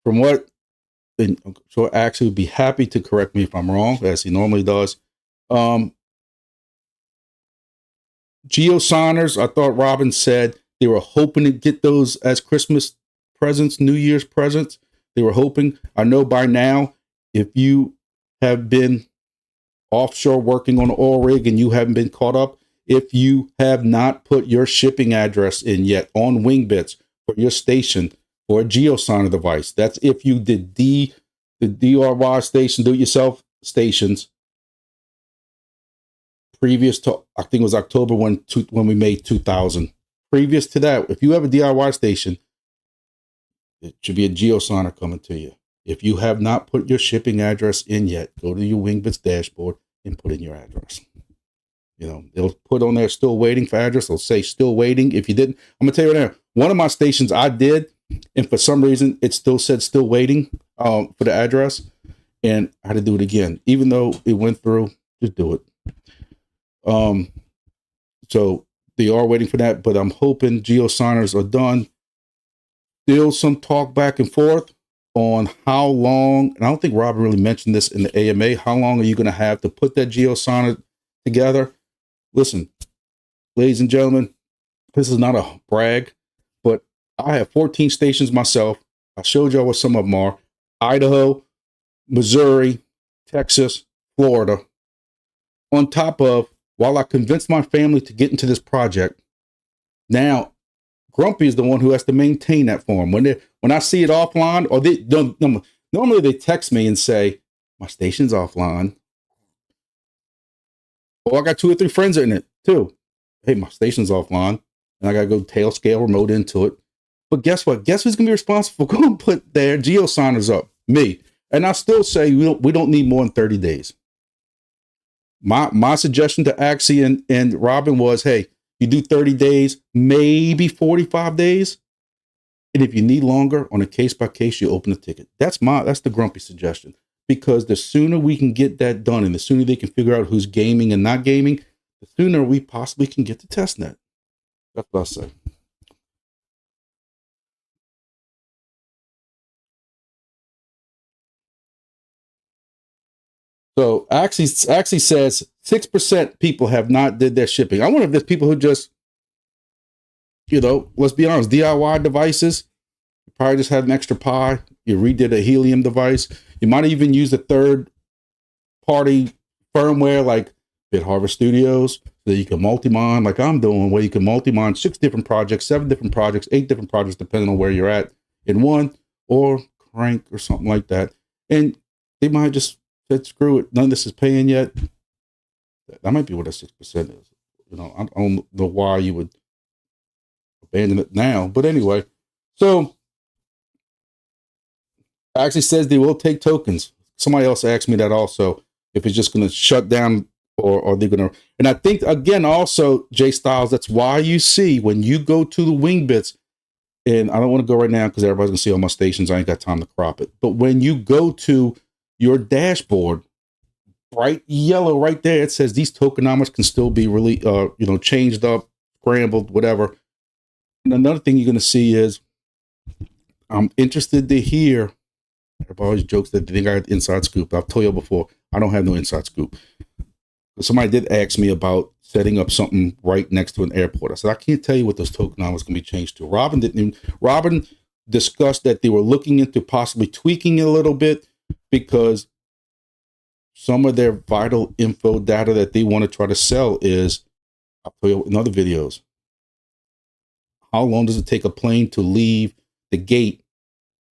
from what, and so actually would be happy to correct me if I'm wrong, as he normally does. GeoSigners, I thought Robin said they were hoping to get those as Christmas presents, New Year's presents. They were hoping. I know by now, if you have been offshore working on an oil rig and you haven't been caught up, if you have not put your shipping address in yet on Wingbits for your station for a GeoSigner device, that's if you did the DIY station, do-it-yourself stations previous to, I think it was October when we made 2000. Previous to that, if you have a DIY station, it should be a GeoSigner coming to you. If you have not put your shipping address in yet, go to your Wingbits dashboard and put in your address. They'll put on there still waiting for address. They'll say still waiting. If you didn't, I'm going to tell you right now, one of my stations I did, and for some reason it still said still waiting for the address, and I had to do it again. Even though it went through, just do it. So they are waiting for that, but I'm hoping GeoSigners are done. Still some talk back and forth on how long, and I don't think Robin really mentioned this in the AMA, how long are you going to have to put that GeoSigner together? Listen, ladies and gentlemen, this is not a brag, but I have 14 stations myself. I showed y'all what some of them are. Idaho, Missouri, Texas, Florida. On top of, while I convinced my family to get into this project, now Grumpy is the one who has to maintain that for them. When I see it offline, or they don't, normally they text me and say, my station's offline. Or I got 2 or 3 friends in it too. Hey, my station's offline, and I got to go tail scale remote into it. But guess what? Guess who's going to be responsible for going to put their GeoSigners up? Me. And I still say we don't need more than 30 days. My suggestion to Axie and Robin was, hey, you do 30 days, maybe 45 days. And if you need longer, on a case by case, you open a ticket. That's the Grumpy suggestion. Because the sooner we can get that done, and the sooner they can figure out who's gaming and not gaming, the sooner we possibly can get to testnet. That's what I say. So Axie says 6% people have not did their shipping. I wonder if there's people who just, let's be honest, DIY devices. You probably just had an extra Pi. You redid a Helium device. You might even use a third-party firmware like BitHarvest Studios so that you can multi-mine, like I'm doing, where you can multi-mine 6 different projects, 7 different projects, 8 different projects, depending on where you're at in one, or Crank or something like that. And they might just said, screw it, none of this is paying yet. That might be what that 6% is. I don't know why you would abandon it now. But anyway, so actually says they will take tokens. Somebody else asked me that also. if it's just going to shut down or they're going to. And I think, again, also, Jay Styles, that's why you see when you go to the Wing Bits, and I don't want to go right now because everybody's going to see all my stations. I ain't got time to crop it. But when you go to your dashboard, bright yellow right there, it says these tokenomics can still be really, changed up, scrambled, whatever. And another thing you're going to see is, I'm interested to hear. Everybody always jokes that they think I got the inside scoop. I've told you before, I don't have no inside scoop. But somebody did ask me about setting up something right next to an airport. I said, I can't tell you what those tokenomics can be changed to. Robin discussed that they were looking into possibly tweaking it a little bit because some of their vital info data that they want to try to sell is, I'll tell you in other videos, how long does it take a plane to leave the gate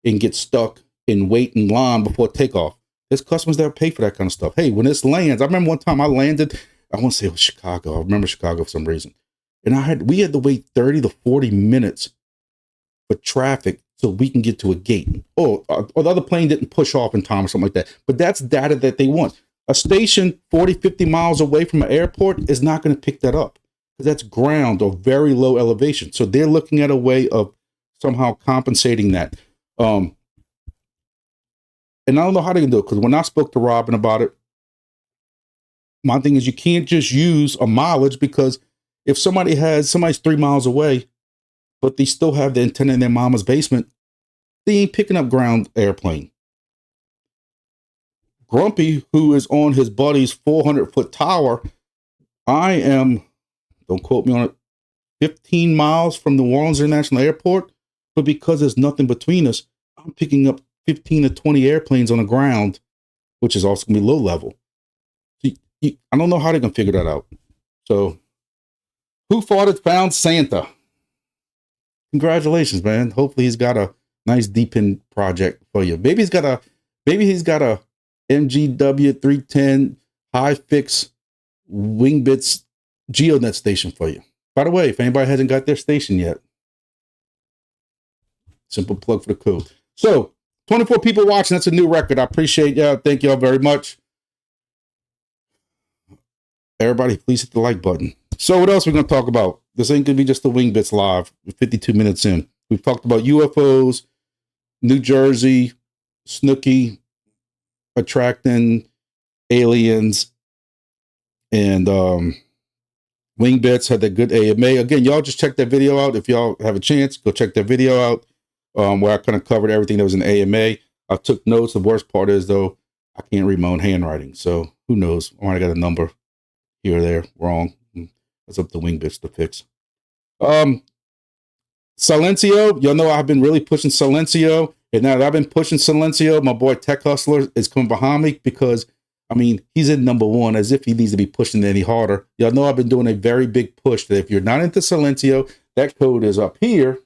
and get stuck and wait in line before takeoff? There's customers that pay for that kind of stuff. Hey, when this lands, I remember one time I landed, I want to say it was Chicago. I remember Chicago for some reason. And we had to wait 30 to 40 minutes for traffic so we can get to a gate. Or the other plane didn't push off in time or something like that. But that's data that they want. A station 40, 50 miles away from an airport is not going to pick that up because that's ground or very low elevation. So they're looking at a way of somehow compensating that. And I don't know how they can do it because when I spoke to Robin about it, my thing is you can't just use a mileage because if somebody's 3 miles away, but they still have the antenna in their mama's basement, they ain't picking up ground airplane. Grumpy, who is on his buddy's 400-foot tower, I am, don't quote me on it, 15 miles from New Orleans International Airport, but because there's nothing between us, I'm picking up 15 to 20 airplanes on the ground, which is also going to be low level. So I don't know how they can figure that out. So, who farted found Santa? Congratulations, man. Hopefully he's got a nice deep in project for you. Maybe he's got a MGW 310 high fix Wing Bits GeoNet station for you. By the way, if anybody hasn't got their station yet, simple plug for the code. So, 24 people watching. That's a new record. I appreciate y'all. Thank y'all very much. Everybody, please hit the like button. So what else are we going to talk about? This ain't going to be just the Wing Bits live. We're 52 minutes in. We've talked about UFOs, New Jersey, Snooki attracting aliens, and Wing Bits had that good AMA. Again, y'all just check that video out. If y'all have a chance, go check that video out. Where I kind of covered everything that was in the AMA. I took notes. The worst part is, though, I can't read my own handwriting. So who knows? I might have got a number here or there wrong. That's up to Wing Bits to fix. Silencio. Y'all know I've been really pushing Silencio. And now that I've been pushing Silencio, my boy Tech Hustler is coming behind me because, I mean, he's in #1 as if he needs to be pushing any harder. Y'all know I've been doing a very big push that if you're not into Silencio, that code is up here.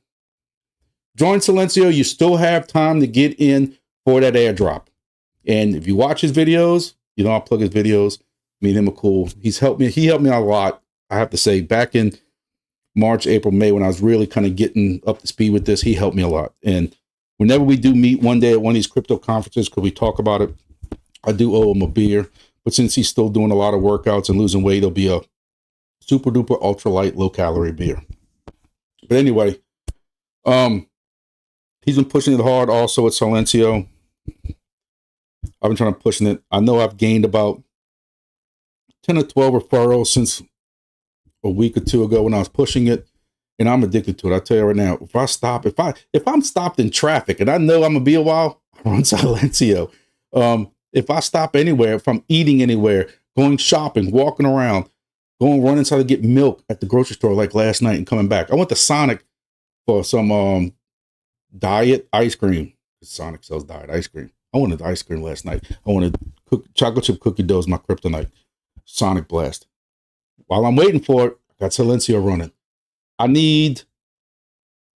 Join Silencio. You still have time to get in for that airdrop. And if you watch his videos, I'll plug his videos. Me and him are cool. He helped me out a lot. I have to say, back in March, April, May, when I was really kind of getting up to speed with this, he helped me a lot. And whenever we do meet one day at one of these crypto conferences, because we talk about it, I do owe him a beer. But since he's still doing a lot of workouts and losing weight, it'll be a super duper ultra light, low calorie beer. But anyway, he's been pushing it hard also at Silencio. I've been trying to push it. I know I've gained about 10 or 12 referrals since a week or two ago when I was pushing it, and I'm addicted to it. I tell you right now, if I'm stopped in traffic and I know I'm gonna be a while, I run Silencio. If I stop anywhere, if I'm eating anywhere, going shopping, walking around, run inside to get milk at the grocery store like last night and coming back. I went to Sonic for some diet ice cream. Sonic sells diet ice cream. I wanted ice cream last night. I wanted chocolate chip cookie dough is my kryptonite. Sonic Blast. While I'm waiting for it, I got Silencio running. I need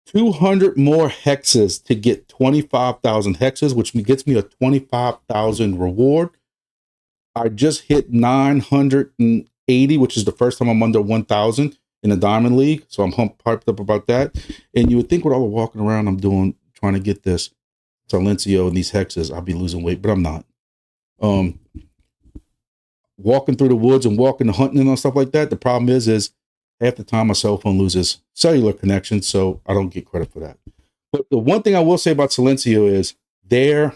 200 more hexes to get 25,000 hexes, which gets me a 25,000 reward. I just hit 980, which is the first time I'm under 1,000 in the Diamond League. So I'm hyped up about that. And you would think with all the walking around I'm doing, trying to get this Silencio and these hexes, I'll be losing weight, but I'm not. walking through the woods and walking and hunting and stuff like that. The problem is half the time my cell phone loses cellular connection, so I don't get credit for that. But the one thing I will say about Silencio is their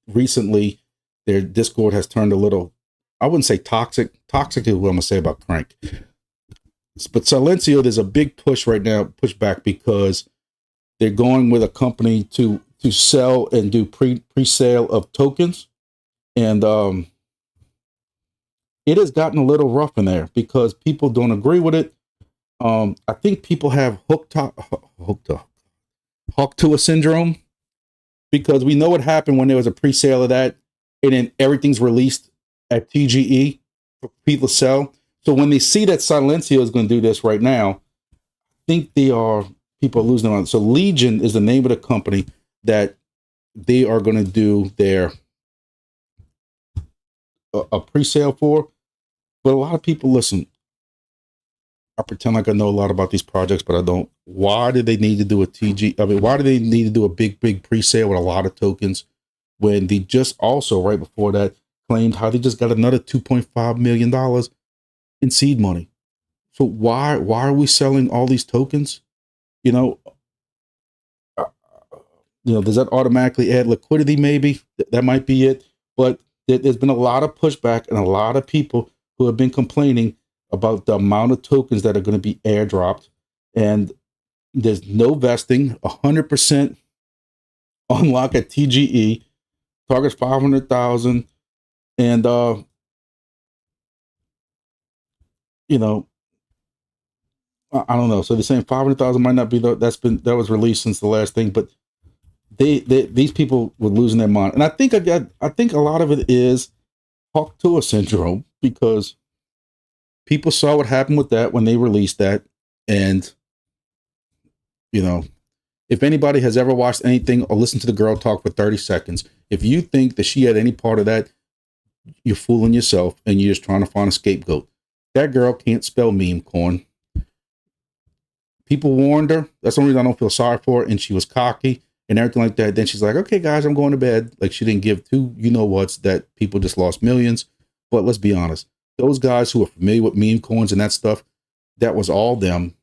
recently their Discord has turned a little, I wouldn't say toxic. Toxic is what I'm gonna say about Crank. But Silencio, there's a big push right now, pushback, because they're going with a company to sell and do pre-sale of tokens. And it has gotten a little rough in there because people don't agree with it. I think people have hooked to a syndrome, because we know what happened when there was a pre-sale of that and then everything's released at TGE for people to sell. So when they see that Silencio is going to do this right now, I think people are losing on it. So Legion is the name of the company that they are going to do their a pre-sale for. But a lot of people, listen, I pretend like I know a lot about these projects, but I don't. Why do they need to do a TG? I mean, why do they need to do a big pre-sale with a lot of tokens when they just also right before that claimed how they just got another $2.5 million in seed money? So why are we selling all these tokens? You know, does that automatically add liquidity? Maybe that might be it. But there's been a lot of pushback and a lot of people who have been complaining about the amount of tokens that are going to be airdropped, and there's no vesting, 100% unlock at TGE, targets 500,000, and I don't know. So they're saying 500,000 might not be that was released since the last thing, but these people were losing their mind, and I think a lot of it is hooked to a syndrome, because people saw what happened with that when they released that. And, if anybody has ever watched anything or listened to the girl talk for 30 seconds, if you think that she had any part of that, you're fooling yourself and you're just trying to find a scapegoat. That girl can't spell meme coin. People warned her. That's the only reason I don't feel sorry for her. And she was cocky and everything like that. Then she's like, okay, guys, I'm going to bed. Like, she didn't give two whats that people just lost millions. But let's be honest. Those guys who are familiar with meme coins and that stuff, that was all them.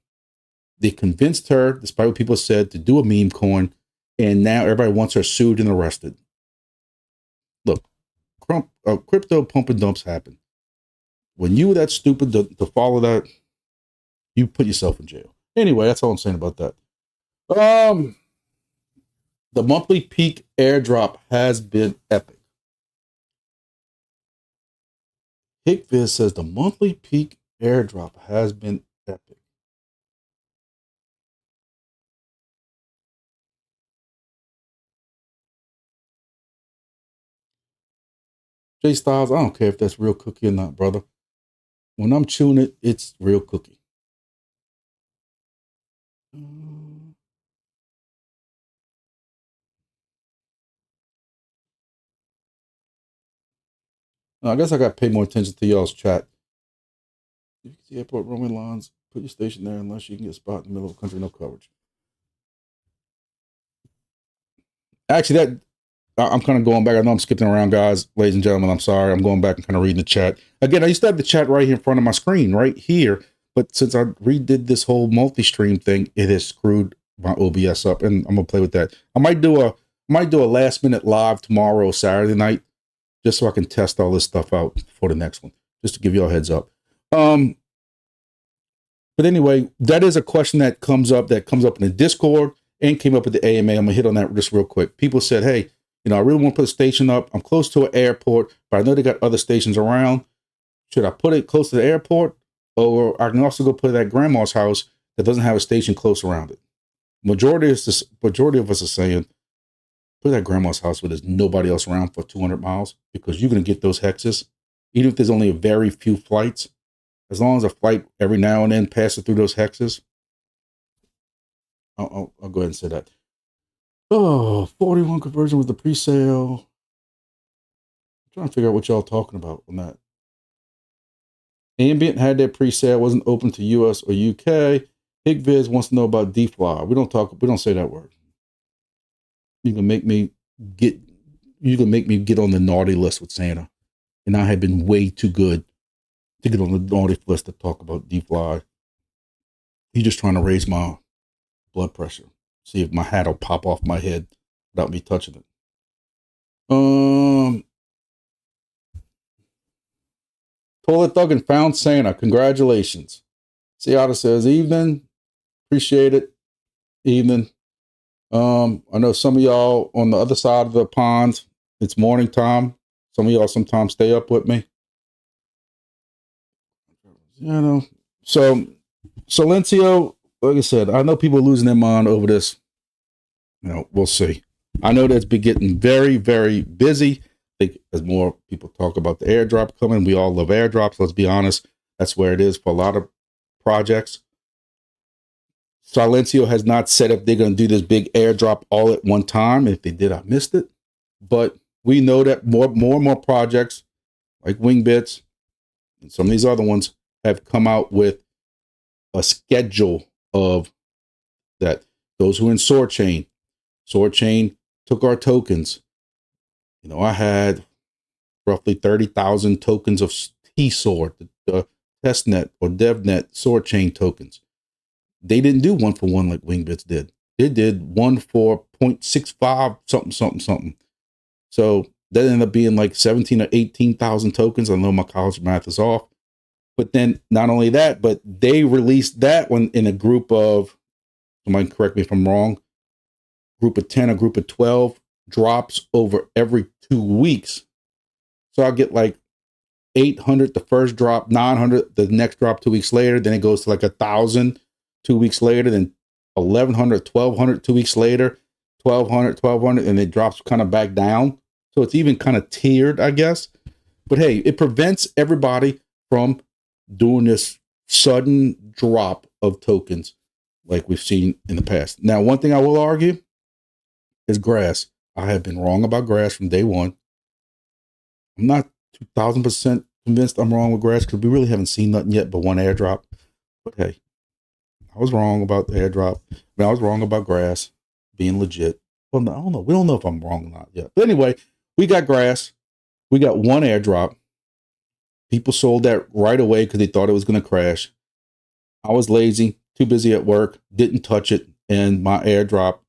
They convinced her, despite what people said, to do a meme coin, and now everybody wants her sued and arrested. Look, crypto pump and dumps happen. When you were that stupid to follow that, you put yourself in jail. Anyway, that's all I'm saying about that. The monthly peak airdrop has been epic. HickViz says the monthly peak airdrop has been epic. Jay Styles, I don't care if that's real cookie or not, brother. When I'm chewing it, it's real cookie. I guess I got to pay more attention to y'all's chat. You can see airport roaming lines. Put your station there unless you can get a spot in the middle of the country, no coverage. Actually, I'm kind of going back. I know I'm skipping around, guys, ladies and gentlemen. I'm sorry. I'm going back and kind of reading the chat. Again, I used to have the chat right here in front of my screen, right here. But since I redid this whole multi-stream thing, it has screwed my OBS up, and I'm gonna play with that. I might do a last minute live tomorrow, Saturday night, just so I can test all this stuff out for the next one, just to give you all a heads up. But anyway, that is a question that comes up in the Discord and came up at the AMA. I'm gonna hit on that just real quick. People said, hey, I really want to put a station up. I'm close to an airport, but I know they got other stations around. Should I put it close to the airport? Or I can also go put it at grandma's house that doesn't have a station close around it. Majority of us are saying, put it at grandma's house where there's nobody else around for 200 miles, because you're going to get those hexes. Even if there's only a very few flights, as long as a flight every now and then passes through those hexes, I'll go ahead and say that. 41 conversion with the pre-sale. I'm trying to figure out what y'all talking about on that. Ambient had their pre-sale, wasn't open to US or UK. HickViz wants to know about DFly. We don't say that word. You can make me get, you're gonna make me get on the naughty list with Santa, and I had been way too good to get on the naughty list to talk about D-Fly. He's just trying to raise my blood pressure, see if my hat will pop off my head without me touching it. Toilet Thuggin found Santa. Congratulations. Seattle says, evening. Appreciate it. Evening. I know some of y'all on the other side of the pond, it's morning time. Some of y'all sometimes stay up with me. So Silencio, like I said, I know people are losing their mind over this. We'll see. I know that's been getting very, very busy. I think as more people talk about the airdrop coming, we all love airdrops. Let's be honest. That's where it is for a lot of projects. Silencio has not said if they're going to do this big airdrop all at one time. If they did, I missed it. But we know that more and more projects like Wingbits and some of these other ones have come out with a schedule of that. Those who are in Sword Chain took our tokens. I had roughly 30,000 tokens of T-Sword, the testnet or DevNet Sword Chain tokens. They didn't do one for one like Wingbits did. They did one for 0.65 something. So that ended up being like 17 or 18,000 tokens. I know my college math is off. But then not only that, but they released that one in a group of, somebody correct me if I'm wrong, group of 10 or group of 12 drops over every 2 weeks. So I'll get like 800 the first drop, 900 the next drop 2 weeks later. Then it goes to like 1,000 2 weeks later, then 1,100, 1,200 2 weeks later, 1,200, and it drops kind of back down. So it's even kind of tiered, I guess. But hey, it prevents everybody from doing this sudden drop of tokens like we've seen in the past. Now, one thing I will argue is grass. I have been wrong about grass from day one. I'm not 2,000% convinced I'm wrong with grass because we really haven't seen nothing yet but one airdrop. But hey, I was wrong about the airdrop. I was wrong about grass being legit. Well, I don't know. We don't know if I'm wrong or not yet. But anyway, we got grass. We got one airdrop. People sold that right away because they thought it was going to crash. I was lazy, too busy at work, didn't touch it. And my airdrop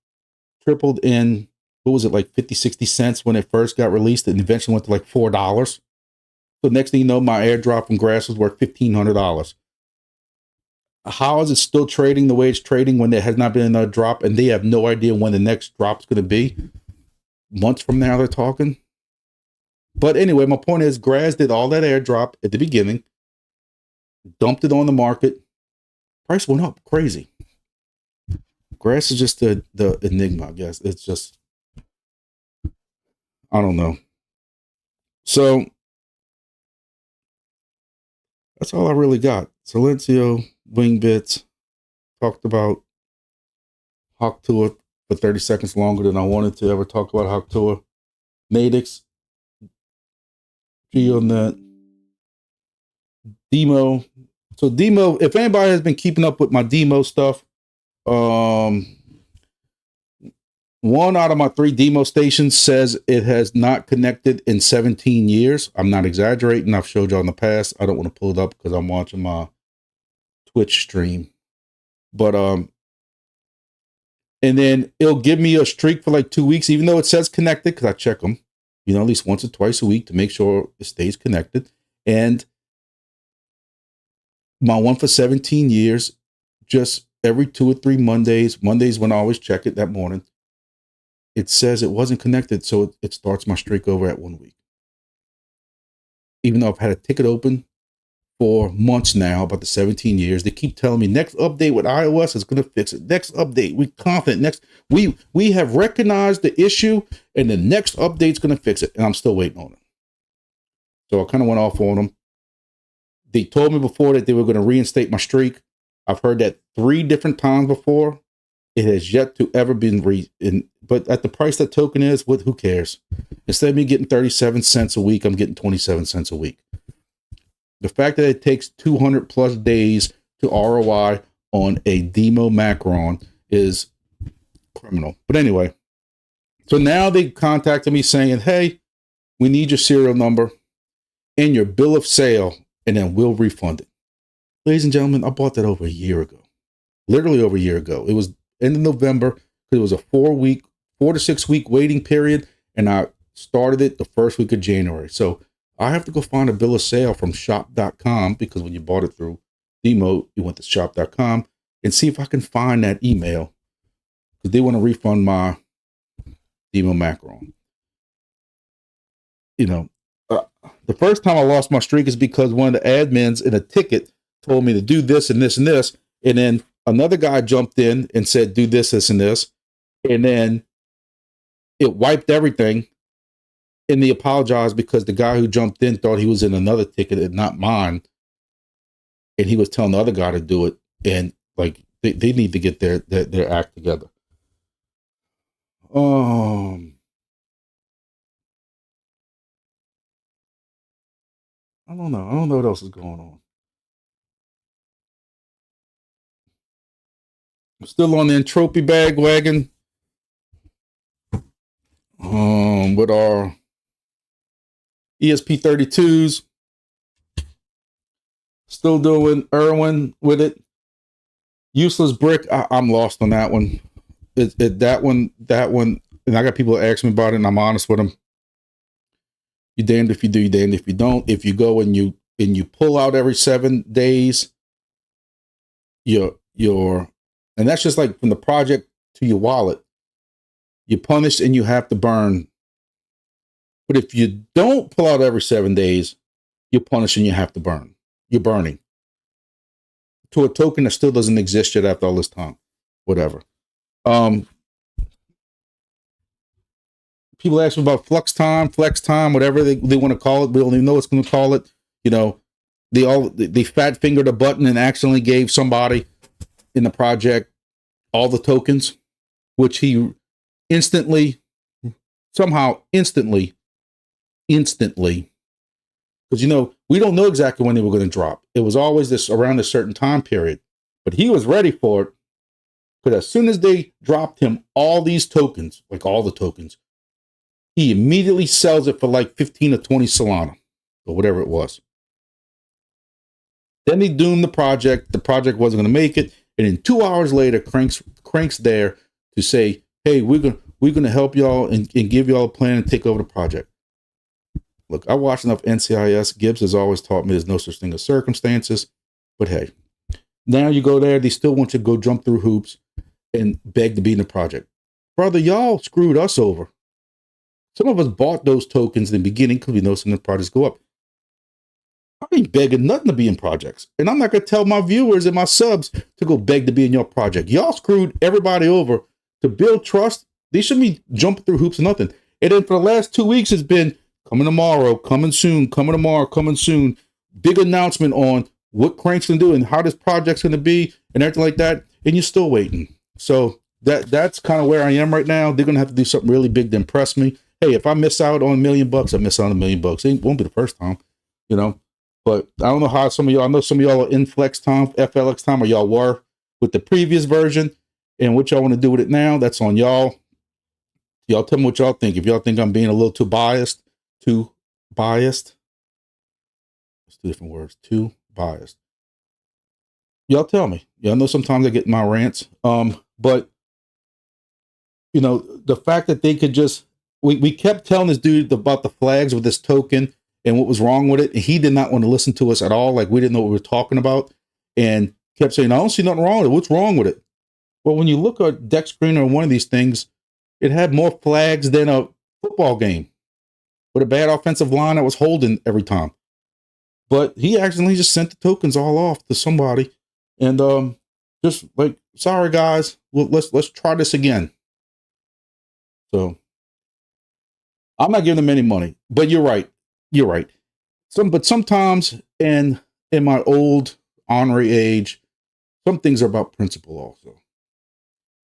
tripled in, what was it, like 50, 60 cents when it first got released, and eventually went to like $4. So next thing you know, my airdrop from grass was worth $1,500. How is it still trading the way it's trading when there has not been another drop and they have no idea when the next drop's going to be? Months from now, they're talking. But anyway, my point is, grass did all that airdrop at the beginning, dumped it on the market. Price went up crazy. Grass is just the enigma, I guess. It's just, I don't know. So that's all I really got. Silencio, Wingbits, talked about Hawk Tour for 30 seconds longer than I wanted to ever talk about Hawk Tour. Nadix, GeoNet, Demo. So Demo, if anybody has been keeping up with my Demo stuff, one out of my 3 Demo stations says it has not connected in 17 years. I'm not exaggerating. I've showed y'all in the past. I don't want to pull it up because I'm watching my Twitch stream. But and then it'll give me a streak for like 2 weeks, even though it says connected, because I check them, at least once or twice a week to make sure it stays connected. And my one for 17 years, just every 2 or 3 Mondays when I always check it that morning, it says it wasn't connected, so it starts my streak over at 1 week. Even though I've had a ticket open for months now, about the 17 years, they keep telling me next update with iOS is going to fix it. Next update, we're confident. We have recognized the issue, and the next update's going to fix it, and I'm still waiting on it. So I kind of went off on them. They told me before that they were going to reinstate my streak. I've heard that 3 different times before. It has yet to ever been but at the price that token is, who cares? Instead of me getting 37 cents a week, I'm getting 27 cents a week. The fact that it takes 200 plus days to ROI on a Demo Macron is criminal. But anyway, So now they contacted me saying, hey, we need your serial number and your bill of sale, and then we'll refund it. Ladies and gentlemen, I bought that over a year ago. Literally over a year ago. It was end of November because it was a 4 to 6 week waiting period, and I started it the first week of January. So I have to go find a bill of sale from shop.com, because when you bought it through Demo, you went to shop.com, and see if I can find that email, because they want to refund my Demo Macaron. You know, the first time I lost my streak is because one of the admins in a ticket told me to do this and this and this, and then another guy jumped in and said, do this, this, and this, and then it wiped everything. And they apologized because the guy who jumped in thought he was in another ticket and not mine, and he was telling the other guy to do it. And like they need to get their act together. I don't know. I don't know what else is going on. I'm still on the entropy bandwagon. With our ESP32s. Still doing Irwin with it. Useless brick. I'm lost on that one. That one. And I got people that ask me about it, and I'm honest with them. You're damned if you do, you're damned if you don't. If you go and you pull out every 7 days, you're and that's just like from the project to your wallet. You're punished and you have to burn. But if you don't pull out every 7 days, you're punished and you have to burn. You're burning to a token that still doesn't exist yet after all this time. Whatever. People ask me about flex time, whatever they want to call it. We don't even know what's going to call it. You know, they fat fingered a button and accidentally gave somebody in the project all the tokens, which he instantly, because, you know, we don't know exactly when they were going to drop. It was always this around a certain time period, but he was ready for it. Because as soon as they dropped him all these tokens, like all the tokens, he immediately sells it for like 15 or 20 Solana or whatever it was. Then they doomed the project. The project wasn't going to make it. And then 2 hours later, Crank's there to say, hey, we're going to help y'all and give y'all a plan and take over the project. Look, I watched enough NCIS. Gibbs has always taught me there's no such thing as circumstances. But hey, now you go there, they still want you to go jump through hoops and beg to be in the project. Brother, y'all screwed us over. Some of us bought those tokens in the beginning because we know some of the projects go up. I ain't begging nothing to be in projects. And I'm not going to tell my viewers and my subs to go beg to be in your project. Y'all screwed everybody over to build trust. They shouldn't be jumping through hoops or nothing. And then for the last 2 weeks, it's been coming tomorrow, coming soon, coming tomorrow, coming soon. Big announcement on what Crank's going to do and how this project's going to be and everything like that. And you're still waiting. So that's kind of where I am right now. They're going to have to do something really big to impress me. Hey, if I miss out on $1 million, I miss out on $1 million. It won't be the first time, you know. But I don't know how some of y'all, I know some of y'all are in Flex time, FLX time, or y'all were with the previous version. And what y'all want to do with it now, that's on y'all. Y'all tell me what y'all think. If y'all think I'm being a little too biased. It's 2 different words. Too biased. Y'all tell me. Y'all know sometimes I get my rants. But, you know, the fact that they could just, we kept telling this dude about the flags with this token and what was wrong with it. And he did not want to listen to us at all. Like, we didn't know what we were talking about. And kept saying, I don't see nothing wrong with it. What's wrong with it? Well, when you look at deck screener on one of these things, it had more flags than a football game with a bad offensive line that was holding every time. But he accidentally just sent the tokens all off to somebody. And just like, sorry guys, well, let's try this again. So I'm not giving them any money. But you're right. But sometimes in my old ornery age, some things are about principle also.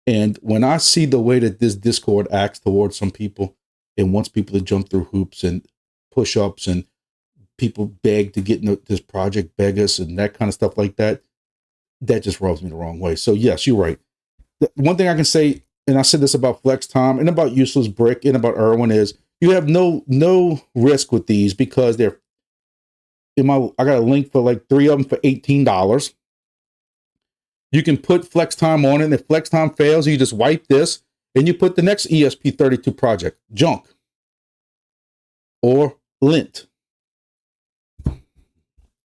And when I see the way that this Discord acts towards some people and wants people to jump through hoops and push-ups and people beg to get into this project, beg us and that kind of stuff like that, that just rubs me the wrong way. So yes, you're right. The one thing I can say and I said this about Flex Time and about Useless Brick and about Irwin, is you have no risk with these because they're I got a link for like 3 of them for $18. You can put Flex Time on it, and if Flex Time fails, you just wipe this and you put the next ESP32 project, Junk or Lint.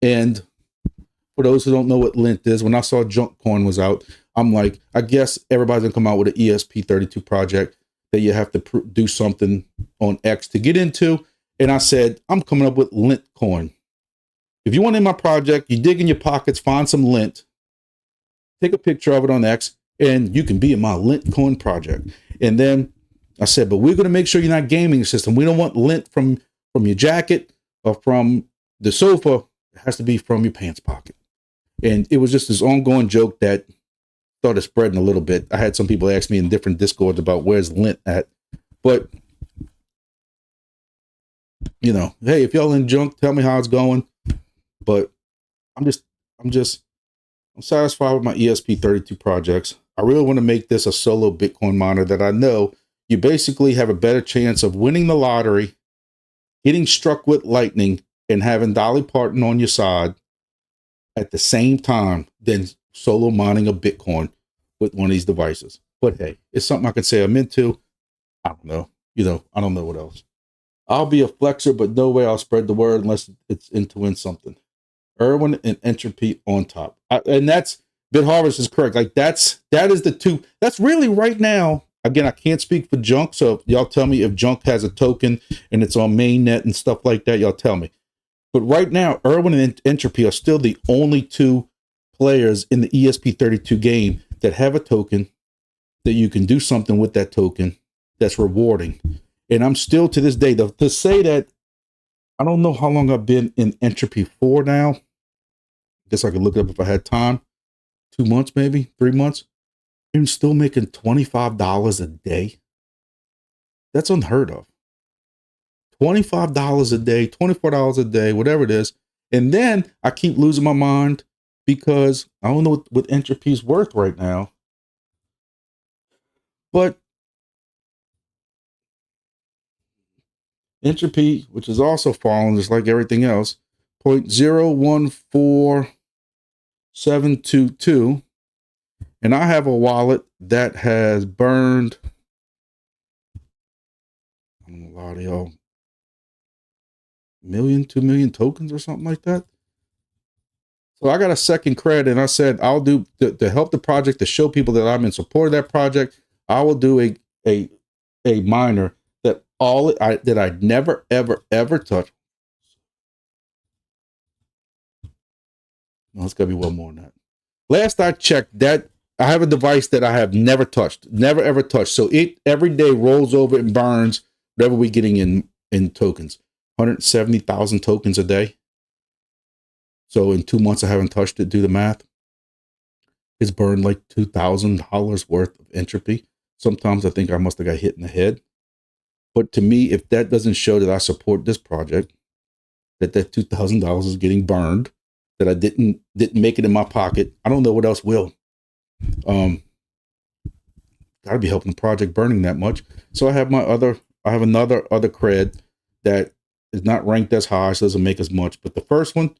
And for those who don't know what Lint is, when I saw Junk Coin was out, I'm like, I guess everybody's gonna come out with an ESP32 project that you have to do something on X to get into. And I said, I'm coming up with Lint Coin. If you want in my project, you dig in your pockets, find some lint, take a picture of it on X, and you can be in my Lint Coin project. And then I said, but we're going to make sure you're not gaming the system. We don't want lint from your jacket or from the sofa. It has to be from your pants pocket. And it was just this ongoing joke that started spreading a little bit. I had some people ask me in different Discords about where's lint at. But, you know, hey, if y'all in Junk, tell me how it's going. But I'm satisfied with my ESP32 projects. I really want to make this a solo Bitcoin miner that I know you basically have a better chance of winning the lottery, getting struck with lightning, and having Dolly Parton on your side at the same time than solo mining a Bitcoin with one of these devices. But hey, it's something I can say I'm into. I don't know. You know, I don't know what else. I'll be a flexer, but no way I'll spread the word unless it's into win something. Irwin and Entropy on top. And that's, BitHarvest is correct. Like that is the two. That's really right now. Again, I can't speak for Junk. So y'all tell me if Junk has a token and it's on mainnet and stuff like that. Y'all tell me. But right now, Irwin and Entropy are still the only two players in the ESP32 game that have a token that you can do something with that token that's rewarding. And I'm still to this day, to say that, I don't know how long I've been in Entropy for now. Guess I could look it up if I had time. 2 months, maybe 3 months. I'm still making $25 a day. That's unheard of. $25 a day, $24 a day, whatever it is. And then I keep losing my mind because I don't know what Entropy's worth right now. But Entropy, which is also falling just like everything else, 0.014722. And I have a wallet that has burned, I don't know, a lot of y'all, 2 million tokens or something like that. So I got a second credit, and I said I'll do to help the project, to show people that I'm in support of that project. I will do a miner that I'd never ever touch. No, it's gotta be one more than that. Last I checked, that I have a device that I have never touched, never ever touched. So it every day rolls over and burns whatever we're getting in tokens. 170,000 tokens a day. So in 2 months, I haven't touched it. Do the math. It's burned like $2,000 worth of Entropy. Sometimes I think I must have got hit in the head. But to me, if that doesn't show that I support this project, that $2,000 is getting burned, that I didn't make it in my pocket, I don't know what else will. Gotta be helping the project burning that much. So I have another cred that is not ranked as high, so doesn't make as much. But the first one,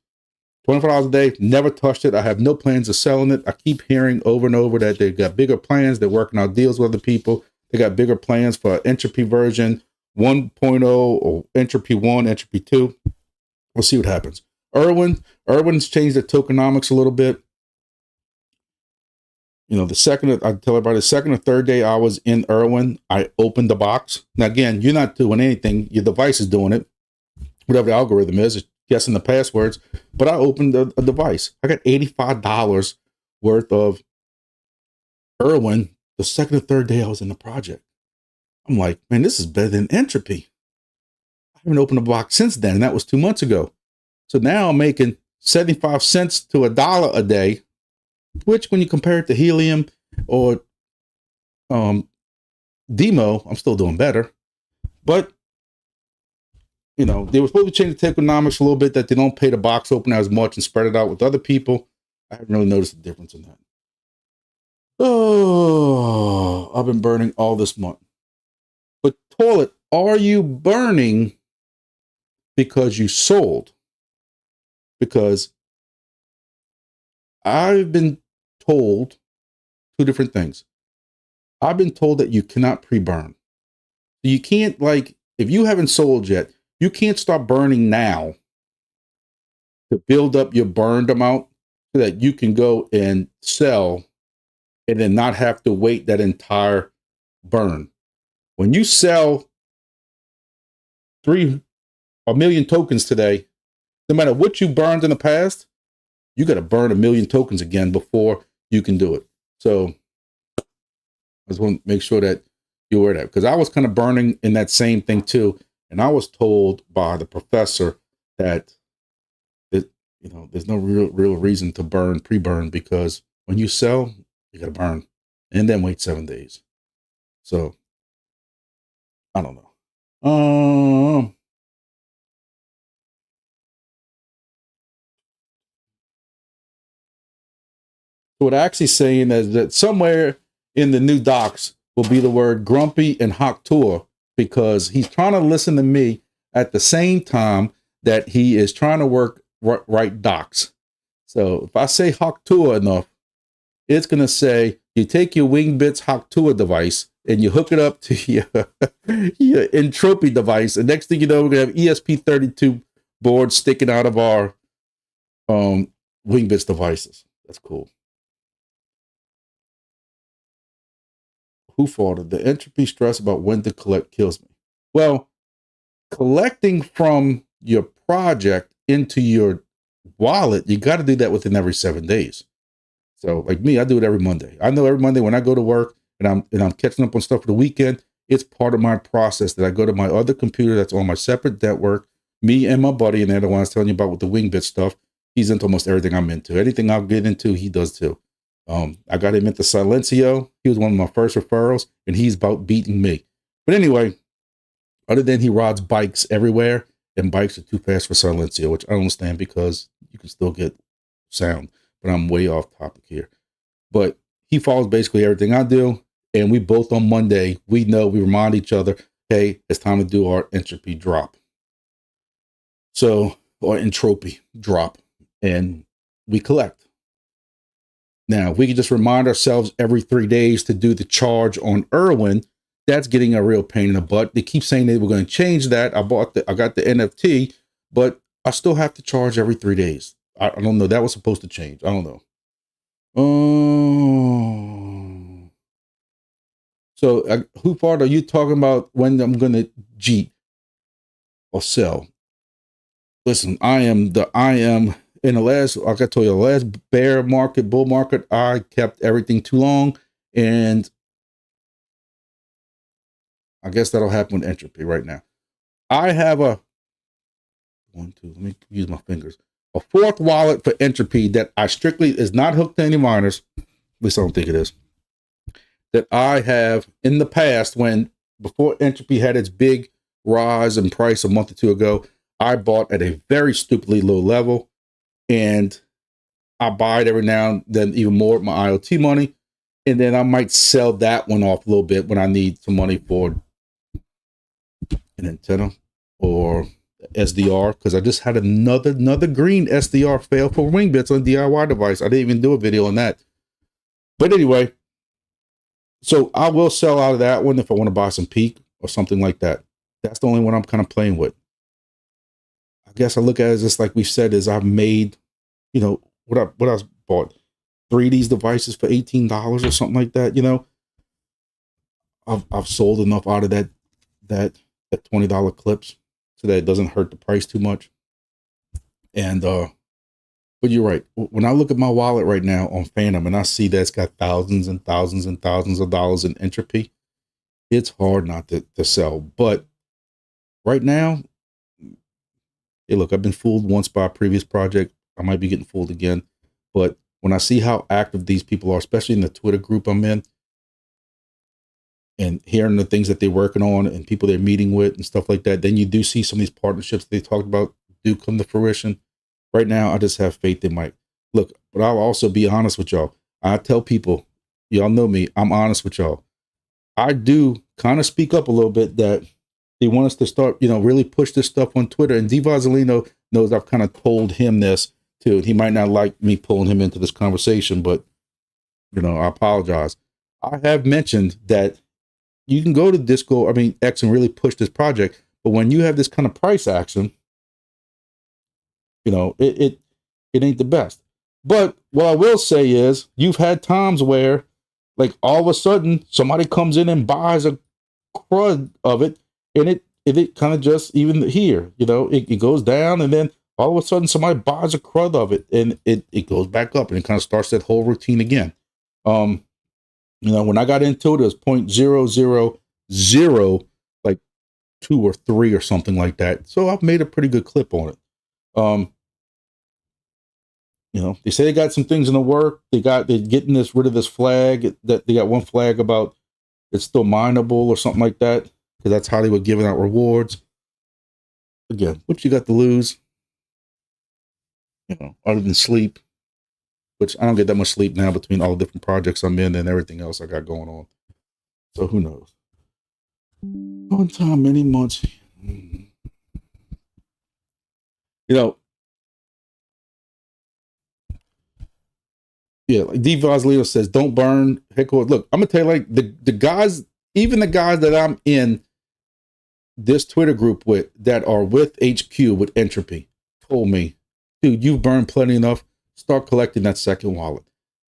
$25 a day, never touched it. I have no plans of selling it. I keep hearing over and over that they've got bigger plans. They're working out deals with other people. They got bigger plans for Entropy version 1.0 or Entropy 1, Entropy 2. We'll see what happens. Irwin's changed the tokenomics a little bit. You know, I tell everybody, the second or third day I was in Irwin, I opened the box. Now, again, you're not doing anything. Your device is doing it. Whatever the algorithm is, it's guessing the passwords. But I opened a device. I got $85 worth of Irwin the second or third day I was in the project. I'm like, man, this is better than Entropy. I haven't opened a box since then, and that was 2 months ago. So now I'm making 75 cents to $1 a day, which when you compare it to Helium or Demo, I'm still doing better. But, you know, they were supposed to change the tokenomics a little bit, that they don't pay the box opener as much and spread it out with other people. I haven't really noticed a difference in that. Oh, I've been burning all this month. But toilet, are you burning because you sold? Because I've been told two different things. I've been told that you cannot pre-burn. You can't, like, if you haven't sold yet, you can't start burning now to build up your burned amount so that you can go and sell and then not have to wait that entire burn. When you sell 1 million tokens today, no matter what you burned in the past, you got to burn 1 million tokens again before you can do it. So I just want to make sure that you're aware of that, because I was kind of burning in that same thing too. And I was told by the professor that there's no real reason to pre-burn, because when you sell, you got to burn and then wait 7 days. So I don't know. So what I'm actually saying is that somewhere in the new docs will be the word grumpy and Haktua, because he's trying to listen to me at the same time that he is trying to write docs. So if I say Haktua enough, it's going to say you take your WingBits Haktua device and you hook it up to your Entropy device. And next thing you know, we're going to have ESP32 boards sticking out of our WingBits devices. That's cool. Who faulted? The entropy stress about when to collect kills me. Well, collecting from your project into your wallet, you got to do that within every 7 days. So like me, I do it every Monday. I know every Monday when I go to work and I'm catching up on stuff for the weekend, it's part of my process that I go to my other computer that's on my separate network. Me and my buddy, and they're the ones telling you about with the WingBit stuff. He's into almost everything I'm into. Anything I'll get into, he does too. I got him into Silencio. He was one of my first referrals, and he's about beating me. But anyway, other than he rides bikes everywhere, and bikes are too fast for Silencio, which I don't understand, because you can still get sound. But I'm way off topic here. But he follows basically everything I do, and we both on Monday, we remind each other, hey, it's time to do our entropy drop. So, or entropy drop, and we collect. Now, we can just remind ourselves every 3 days to do the charge on Irwin. That's getting a real pain in the butt. They keep saying they were going to change that. I got the NFT, but I still have to charge every 3 days. I don't know. That was supposed to change. I don't know. So who part are you talking about when I'm going to cheat or sell? Listen, I am in the last, like I told you, the last bull market, I kept everything too long, and I guess that'll happen with entropy right now. I have let me use my fingers, a fourth wallet for entropy that I strictly is not hooked to any miners. At least I don't think it is. That I have in the past, before entropy had its big rise in price a month or two ago, I bought at a very stupidly low level. And I buy it every now and then, even more with my IoT money. And then I might sell that one off a little bit when I need some money for an antenna or SDR, because I just had another green SDR fail for WingBits on a DIY device. I didn't even do a video on that. But anyway, so I will sell out of that one if I want to buy some Peak or something like that. That's the only one I'm kind of playing with. I guess I look at it as just like we said, is I've made, what I bought 3 of these devices for $18 or something like that. I've sold enough out of that $20 clips so that it doesn't hurt the price too much. And but you're right. When I look at my wallet right now on Phantom and I see that it's got thousands and thousands and thousands of dollars in entropy, it's hard not to sell. But right now, hey, look, I've been fooled once by a previous project. I might be getting fooled again. But when I see how active these people are, especially in the Twitter group I'm in, and hearing the things that they're working on and people they're meeting with and stuff like that, then you do see some of these partnerships they talked about do come to fruition. Right now, I just have faith in Mike. Look, but I'll also be honest with y'all. I tell people, Y'all know me. I'm honest with y'all. I do kind of speak up a little bit that they want us to start, really push this stuff on Twitter. And D. Vazzolino knows I've kind of told him this too. He might not like me pulling him into this conversation, but, I apologize. I have mentioned that you can go to X and really push this project. But when you have this kind of price action, it ain't the best. But what I will say is you've had times where, like, all of a sudden somebody comes in and buys a crud of it, and it kind of just, even here, it goes down, and then all of a sudden somebody buys a crud of it, and it goes back up, and it kind of starts that whole routine again. When I got into it was 0.000 like 2 or 3 or something like that. So I've made a pretty good clip on it. They say they got some things in the work. They're getting rid of this flag, that they got one flag about it's still mineable or something like that, because that's how they were giving out rewards. Again, what you got to lose? Other than sleep, which I don't get that much sleep now between all the different projects I'm in and everything else I got going on. So who knows? One time, many months. Yeah, like D. Vazzolino says, don't burn. Heck, look, I'm gonna tell you, like, the guys, even the guys that I'm in this Twitter group with that are with HQ with Entropy, told me, dude, you've burned plenty enough. Start collecting that second wallet.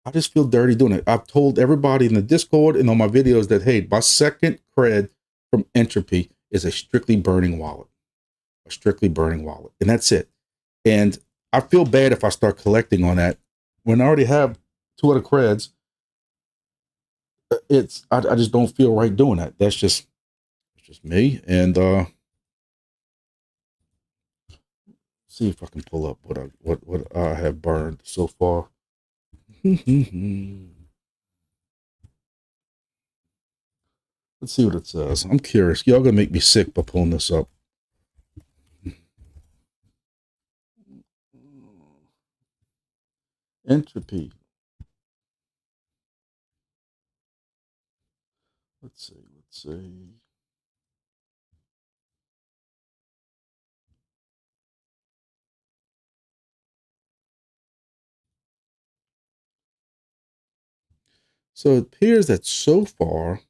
I just feel dirty doing it. I've told everybody in the Discord and on my videos that, hey, my second cred from Entropy is a strictly burning wallet. And that's it. And I feel bad if I start collecting on that when I already have 2 other creds. I just don't feel right doing that. It's just me. And see if I can pull up what I have burned so far. Let's see what it says. I'm curious. Y'all gonna make me sick by pulling this up. Entropy. Let's see. So it appears that so far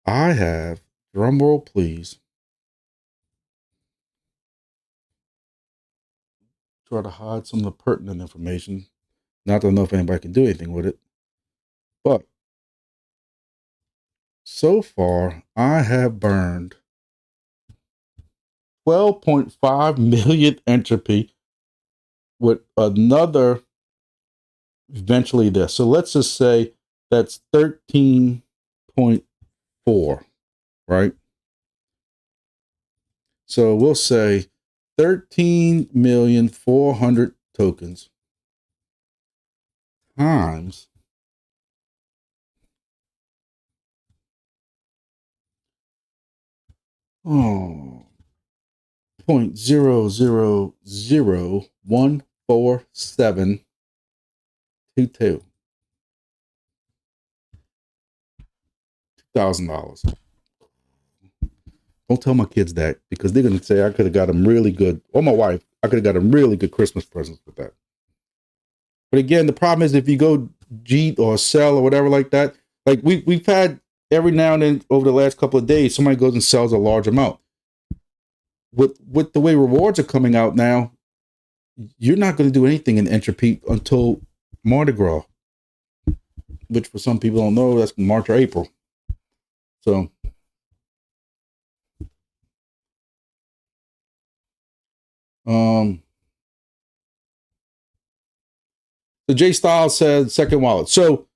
I have, drum roll please, try to hide some of the pertinent information. Not to know if anybody can do anything with it. But so far I have burned 12.5 million entropy with another eventually this. So let's just say that's 13.4, right? So we'll say 13,400,000 tokens times 0.00014722. $2,000. Don't tell my kids that, because they're going to say I could have got them really good, or my wife, I could have got them really good Christmas presents with that. But again, the problem is if you go Jeet or sell or whatever like that, like we've had every now and then over the last couple of days, somebody goes and sells a large amount. With the way rewards are coming out now, you're not going to do anything in Entropy until Mardi Gras, which for some people don't know, that's March or April. So the J Styles said second wallet. So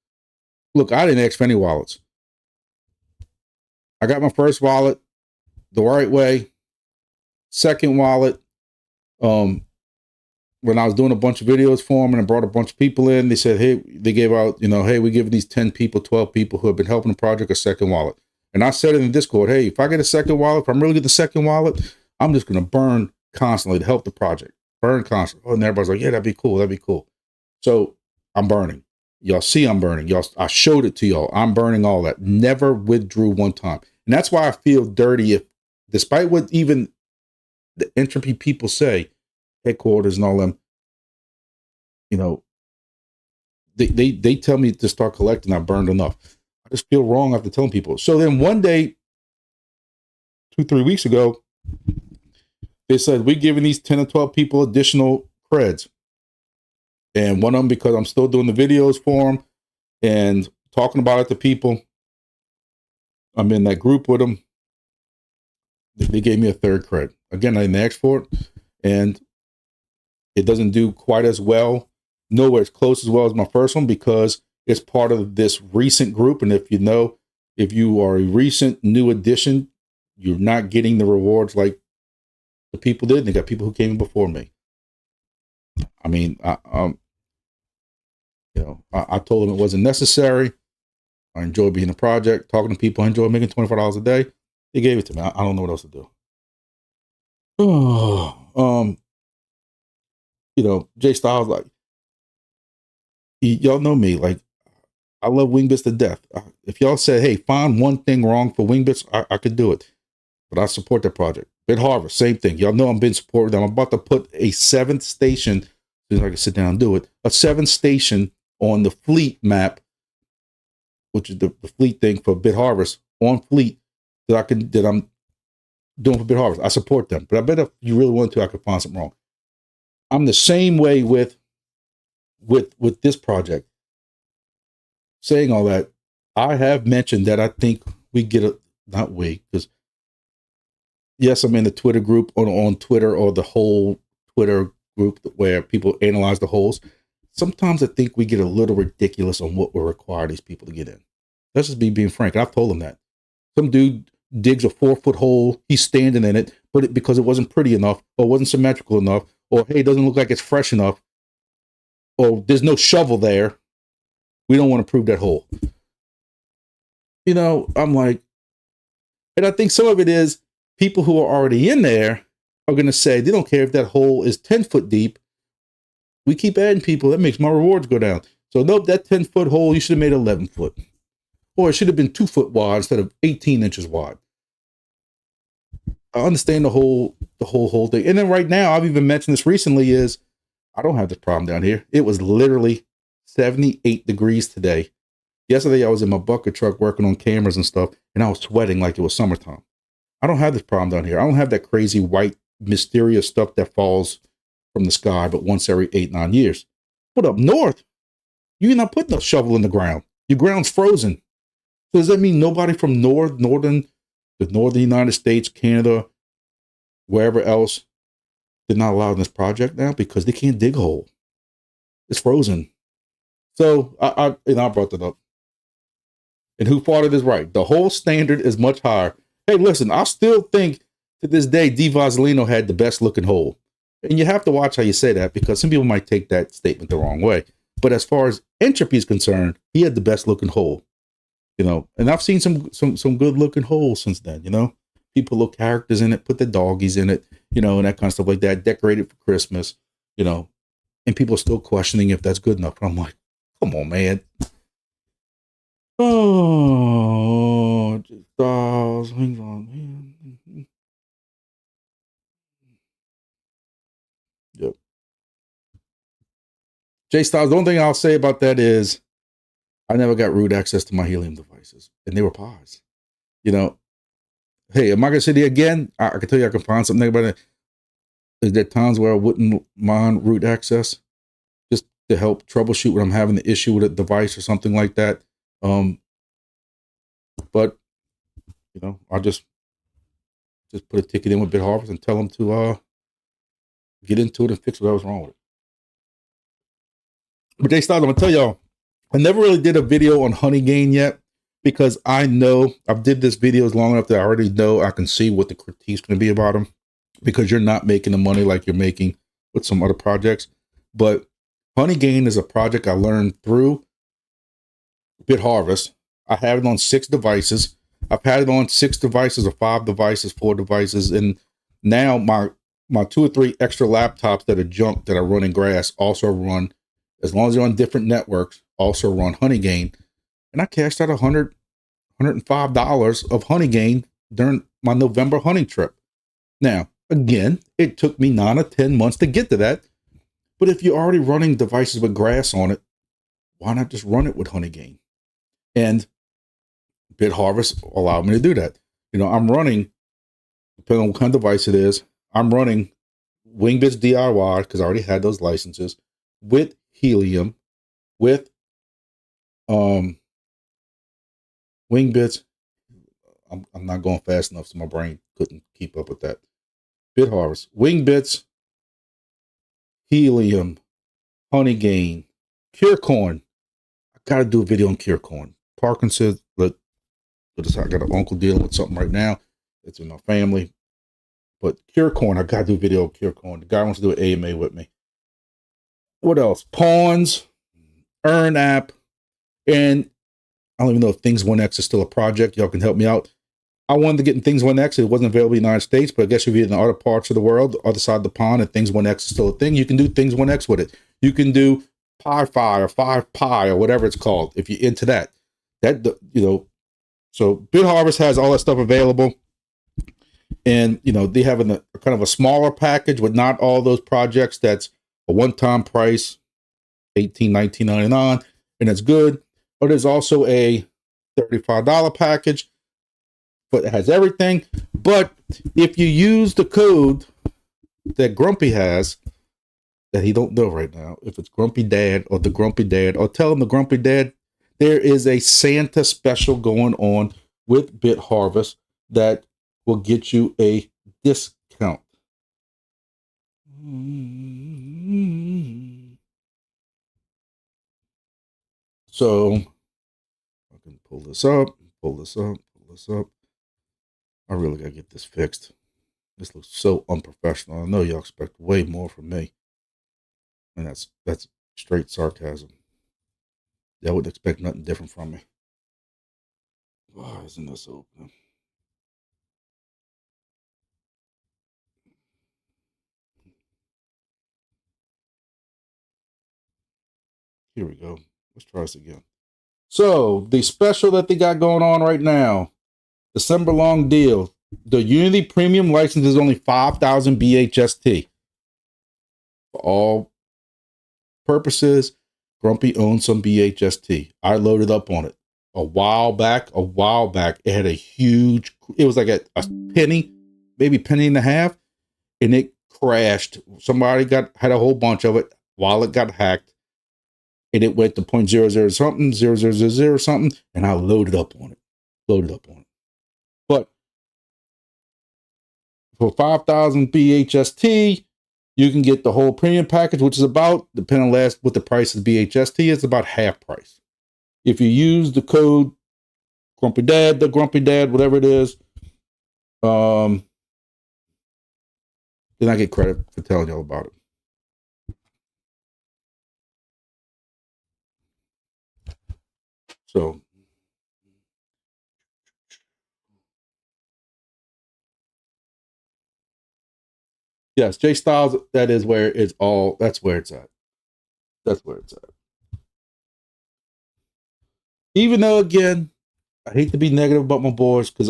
look, I didn't ask for any wallets. I got my first wallet the right way. Second wallet, when I was doing a bunch of videos for them and I brought a bunch of people in, they said, hey, they gave out, hey, we give these 10 people, 12 people who have been helping the project a second wallet. And I said in the Discord, hey, if I get a second wallet, if I'm really get the second wallet, I'm just going to burn constantly to help the project. Burn constantly. Oh, and everybody's like, yeah, that'd be cool. So I'm burning. Y'all see I'm burning. Y'all, I showed it to y'all. I'm burning all that. Never withdrew one time. And that's why I feel dirty if, despite what even the entropy people say, headquarters and all them, you know, they tell me to start collecting. I burned enough. I just feel wrong after telling people. So then one day, 2-3 weeks ago, they said, we're giving these 10 or 12 people additional creds. And one of them, because I'm still doing the videos for them and talking about it to people, I'm in that group with them. They gave me a third cred. Again, I didn't ask for it. And it doesn't do quite as well, nowhere as close as well as my first one, because it's part of this recent group. And if you are a recent new addition, you're not getting the rewards like the people did. They got people who came in before me. I mean, I told them it wasn't necessary. I enjoy being a project, talking to people. I enjoy making $25 a day. They gave it to me. I don't know what else to do. Jay Styles, like, y'all know me. Like, I love Wingbits to death. If y'all said, hey, find one thing wrong for Wingbits, I could do it. But I support that project. Bit Harvest, same thing. Y'all know I've been supporting them. I'm about to put a 7th station, so I can sit down and do it. A 7th station on the Fleet map, which is the Fleet thing for Bit Harvest on Fleet that I'm doing for Bit Harvest. I support them. But I bet if you really want to, I could find something wrong. I'm the same way with this project. Saying all that, I have mentioned that I think we get not we, because yes, I'm in the Twitter group on Twitter, or the whole Twitter group where people analyze the holes. Sometimes I think we get a little ridiculous on what we require these people to get in. That's just me being frank. I've told them that. Some dude digs a 4-foot hole. He's standing in it, but because it wasn't pretty enough, or wasn't symmetrical enough, or hey, it doesn't look like it's fresh enough, or there's no shovel there. We don't want to prove that hole. I'm like, and I think some of it is people who are already in there are going to say they don't care if that hole is 10 foot deep. We keep adding people. That makes my rewards go down. So nope, that 10-foot hole, you should have made 11 foot. Or it should have been 2 foot wide instead of 18 inches wide. I understand the whole thing. And then right now, I've even mentioned this recently, is I don't have this problem down here. It was literally 78 degrees today. Yesterday, I was in my bucket truck working on cameras and stuff, and I was sweating like it was summertime. I don't have this problem down here. I don't have that crazy white, mysterious stuff that falls from the sky, but once every 8-9 years. But up north, you're not putting a shovel in the ground. Your ground's frozen. So does that mean nobody from the northern United States, Canada, wherever else, they're not allowed in this project now because they can't dig a hole? It's frozen. So I brought that up. And who fought it is right. The whole standard is much higher. Hey, listen, I still think to this day, D. Vazzolino had the best looking hole. And you have to watch how you say that, because some people might take that statement the wrong way. But as far as entropy is concerned, he had the best looking hole. And I've seen some good looking holes since then. People look characters in it, put the doggies in it, and that kind of stuff like that, decorated for Christmas, and people are still questioning if that's good enough. And I'm like, come on, man. Oh, just hang on, man. Yep. Jay Styles, the only thing I'll say about that is I never got root access to my helium devices, and they were pies. Hey, am I going to sit here again? I can tell you I can find something about it. Is there times where I wouldn't mind root access just to help troubleshoot when I'm having the issue with a device or something like that? But I just put a ticket in with Bit Harvest and tell them to get into it and fix whatever's wrong with it. But Jay Styles, I'm gonna tell y'all, I never really did a video on Honey Gain yet, because I know I've did this videos long enough that I already know I can see what the critique's going to be about them, because you're not making the money like you're making with some other projects. But Honey Gain is a project I learned through Bit Harvest. I have it on 6 devices. I've had it on 6 devices or 5 devices, 4 devices. And now my 2 or 3 extra laptops that are junk that are running grass also run as long as you're on different networks, also run Honeygain. And I cashed out $105 of Honeygain during my November hunting trip. Now, again, it took me 9 or 10 months to get to that. But if you're already running devices with grass on it, why not just run it with Honeygain? And BitHarvest allowed me to do that. I'm running, depending on what kind of device it is, I'm running Wingbits DIY, because I already had those licenses, with Helium, with Wingbits. I'm not going fast enough, so my brain couldn't keep up with that. BitHarvest, Wingbits, Helium, Honeygain, CureCorn. I gotta do a video on CureCorn. Parkinson's, but I got an uncle dealing with something right now. It's in my family. But CureCorn, I gotta do a video on CureCorn. The guy wants to do an AMA with me. What else? Pawns, Earn app, and I don't even know if Things 1X is still a project. Y'all can help me out. I wanted to get in Things 1X. It wasn't available in the United States, but I guess if you're in other parts of the world, the other side of the pond, and Things 1X is still a thing, you can do Things 1X with it. You can do Pi-Fi or 5Pi or whatever it's called if you're into that. So BitHarvest has all that stuff available. And, they have a kind of a smaller package with not all those projects. That's a one-time price, $18, $19.99, and it's good. But there's also a $35 package, but it has everything. But if you use the code that Grumpy has, that he don't know right now, if it's Grumpy Dad or the Grumpy Dad, or tell him the Grumpy Dad, there is a Santa special going on with BitHarvest that will get you a discount. So I can pull this up. I really gotta get this fixed. This looks so unprofessional. I know y'all expect way more from me. And that's straight sarcasm. Y'all wouldn't expect nothing different from me. Why isn't this open? Here we go. Let's try this again. So the special that they got going on right now, December long deal. The Unity Premium license is only 5,000 BHST. For all purposes, Grumpy owns some BHST. I loaded up on it a while back. It had it was like a penny, maybe penny and a half, and it crashed. Somebody had a whole bunch of it while it got hacked, and it went to 0.00 something, 0.000 something, and I loaded up on it. But for 5,000 BHST, you can get the whole premium package, which is about, depending on what the price of BHST is, about half price. If you use the code Grumpy Dad, whatever it is, then I get credit for telling y'all about it. So, yes, J Styles, that's where it's at. Even though, again, I hate to be negative about my boys, because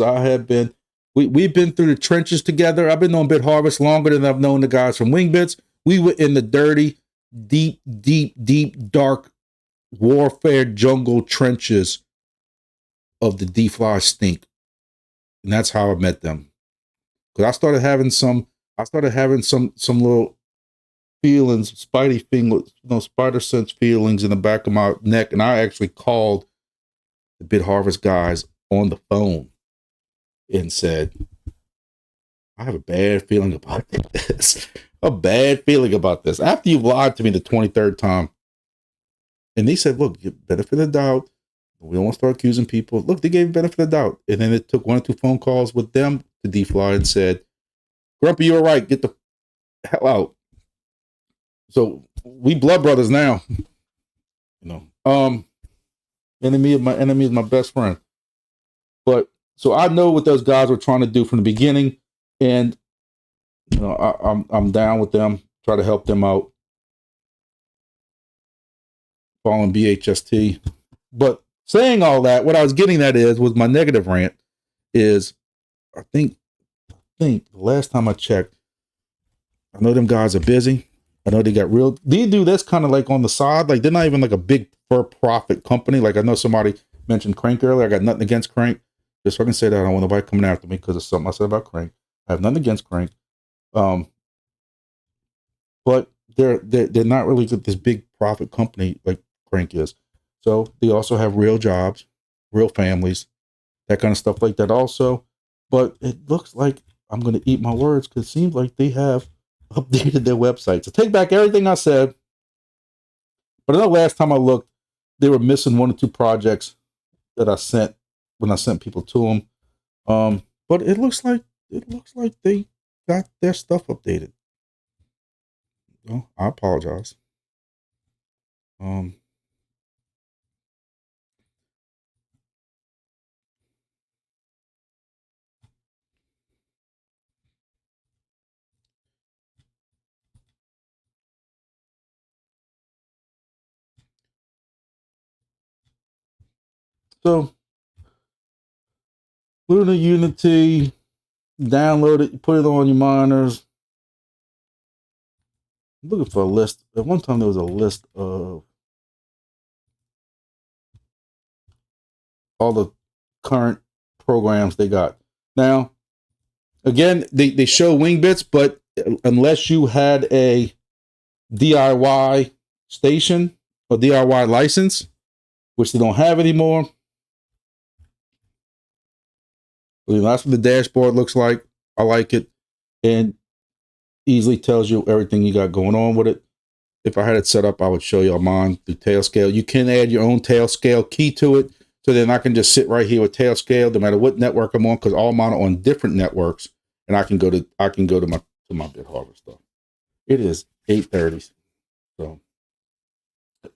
we've been through the trenches together. I've been on BitHarvest longer than I've known the guys from Wingbits. We were in the dirty, deep, dark warfare jungle trenches of the D-Fly stink. And that's how I met them. Because I started having some little feelings, spider sense feelings in the back of my neck. And I actually called the BitHarvest guys on the phone and said, I have a bad feeling about this. After you've lied to me the 23rd time. And they said, look, benefit of the doubt. We don't want to start accusing people. Look, they gave benefit of the doubt. And then it took 1 or 2 phone calls with them to D-Fly and said, Grumpy, you're right. Get the hell out. So we blood brothers now. Enemy is my best friend. But so I know what those guys were trying to do from the beginning, and I'm down with them. Try to help them out. following BHST. But saying all that, what I was getting at was my negative rant is I think the last time I checked, I know them guys are busy. I know they got real. They do this kind of like on the side. Like they're not even like a big for-profit company. Like I know somebody mentioned Crank earlier. I got nothing against Crank. Just so I can say that I don't want nobody coming after me because of something I said about Crank. I have nothing against Crank. But they're not really this big profit company like Crank is. So they also have real jobs, real families, that kind of stuff like that also. But it looks like I'm going to eat my words because it seems like they have updated their website. So take back everything I said. But I know last time I looked, they were missing 1 or 2 projects that I sent when I sent people to them. But it looks like they got their stuff updated. Oh, I apologize. So Luna Unity, download it, put it on your monitors. I'm looking for a list. At one time there was a list of all the current programs they got. Now, again, they show WingBits, but unless you had a DIY station or DIY license, which they don't have anymore, that's what the dashboard looks like. I like it. And easily tells you everything you got going on with it. If I had it set up, I would show you mine through Tailscale. You can add your own Tailscale key to it. So then I can just sit right here with Tailscale, no matter what network I'm on, because all mine are on different networks. And I can go to my BitHarvest stuff. It is 8:30. So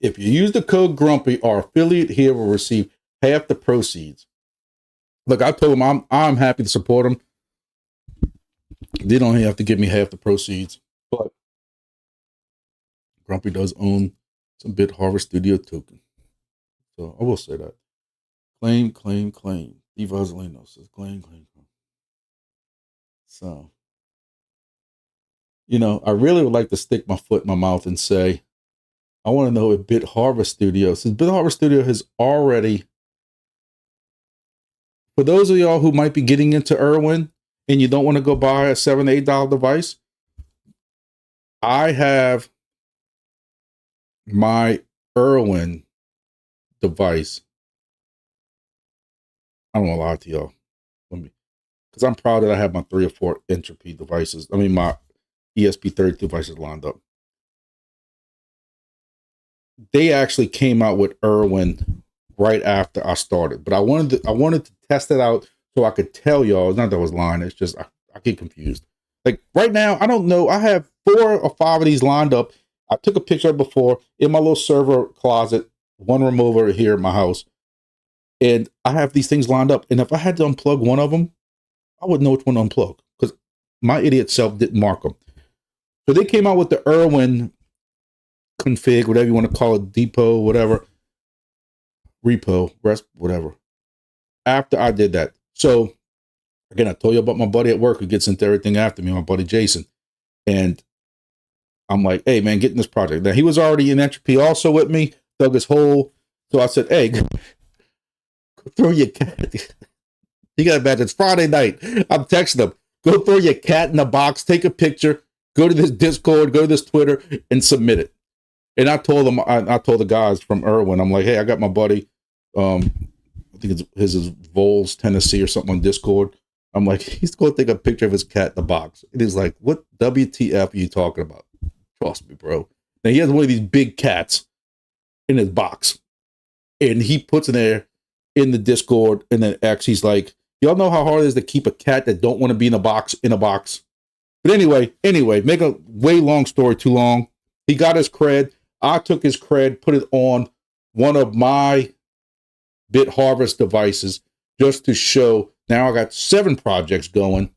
if you use the code Grumpy, our affiliate here will receive half the proceeds. Look, I told them I'm happy to support them. They don't have to give me half the proceeds, but Grumpy does own some BitHarvest Studio token. So I will say that. Claim. Steve Ozzolino says claim. So, I really would like to stick my foot in my mouth and say, I want to know if BitHarvest Studio, since BitHarvest Studio has already, for those of y'all who might be getting into Irwin and you don't want to go buy a $7 to $8 device, I have my Irwin device. I don't want to lie to y'all. Because I'm proud that I have my 3 or 4 Entropy devices. I mean, my ESP32 devices lined up. They actually came out with Irwin right after I started, but I wanted to test it out so I could tell y'all. It's not that I was lying. It's just I get confused. Like right now, I don't know. I have 4 or 5 of these lined up. I took a picture of it before in my little server closet, one room over here at my house, and I have these things lined up. And if I had to unplug one of them, I wouldn't know which one to unplug because my idiot self didn't mark them. So they came out with the Irwin config, whatever you want to call it, depot, whatever, repo, rest, whatever. After I did that. So again, I told you about my buddy at work who gets into everything after me, my buddy Jason. And I'm like, hey man, get in this project. Now he was already in Entropy also with me, dug his hole. So I said, hey, go throw your cat. You got to imagine it's Friday night. I'm texting him, go throw your cat in the box, take a picture, go to this Discord, go to this Twitter, and submit it. And I told them, I told the guys from Irwin, I'm like, hey, I got my buddy, I think his is Vols, Tennessee or something on Discord. I'm like, he's going to take a picture of his cat in the box. And he's like, what WTF are you talking about? Trust me, bro. Now he has one of these big cats in his box. And he puts it there in the Discord and then X, he's like, y'all know how hard it is to keep a cat that don't want to be in a box. But anyway, make a way long story too long. He got his cred. I took his cred, put it on one of my BitHarvest devices just to show. Now I got 7 projects going,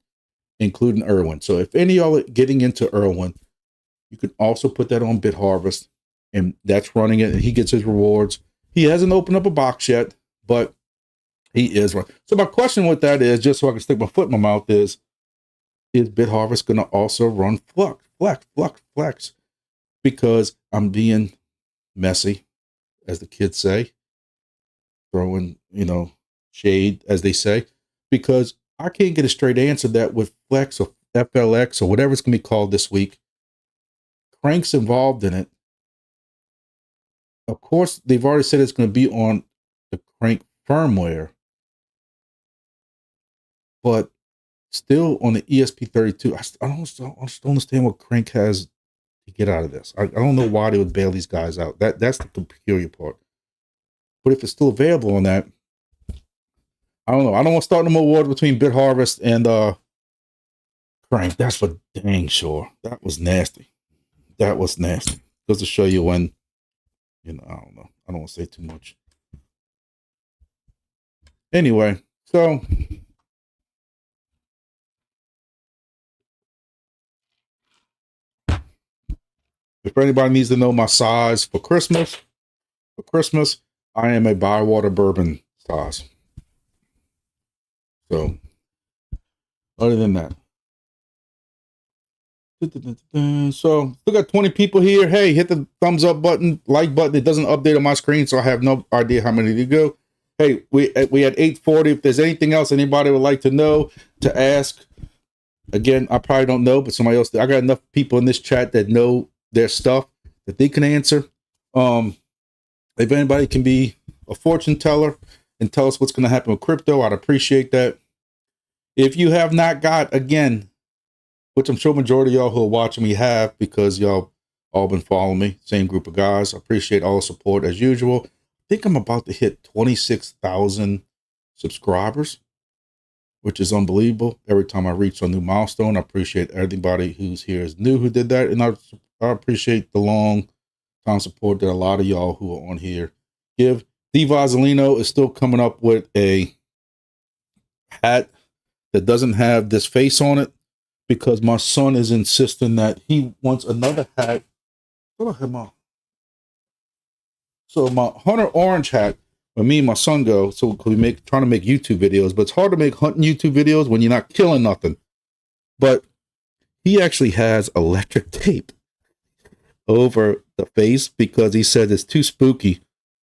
including Irwin. So if any of y'all are getting into Irwin, you can also put that on BitHarvest. and that's running it. And he gets his rewards. He hasn't opened up a box yet, but he is right. So my question with that is, just so I can stick my foot in my mouth, is BitHarvest going to also run Flex? Because I'm being messy, as the kids say, throwing, shade, as they say, because I can't get a straight answer that with Flex or FLX or whatever it's going to be called this week, Crank's involved in it. Of course, they've already said it's going to be on the Crank firmware, but still on the ESP32. I don't understand what Crank has to get out of this. I don't know why they would bail these guys out. That's the peculiar part. But if it's still available on that, I don't know. I don't want to start no more war between BitHarvest and Crank. That's for dang sure. That was nasty. Just to show you when, I don't know. I don't want to say too much. Anyway, so if anybody needs to know my size for Christmas, I am a Bywater bourbon size. So, other than that. So, we got 20 people here. Hey, hit the thumbs up button, like button. It doesn't update on my screen, so I have no idea how many to go. Hey, we had 840. If there's anything else anybody would like to know, to ask, again, I probably don't know, but somebody else. I got enough people in this chat that know their stuff that they can answer. If anybody can be a fortune teller and tell us what's going to happen with crypto, I'd appreciate that. If you have not got, again, which I'm sure majority of y'all who are watching me have, because y'all all been following me, same group of guys. I appreciate all the support as usual. I think I'm about to hit 26,000 subscribers, which is unbelievable. Every time I reach a new milestone, I appreciate everybody who's here is new who did that. And I appreciate the long time support that a lot of y'all who are on here give. Steve Vazzolino is still coming up with a hat that doesn't have this face on it, because my son is insisting that he wants another hat. So my Hunter Orange hat, when me and my son go, so we trying to make YouTube videos, but it's hard to make hunting YouTube videos when you're not killing nothing. But he actually has electric tape over the face because he said it's too spooky.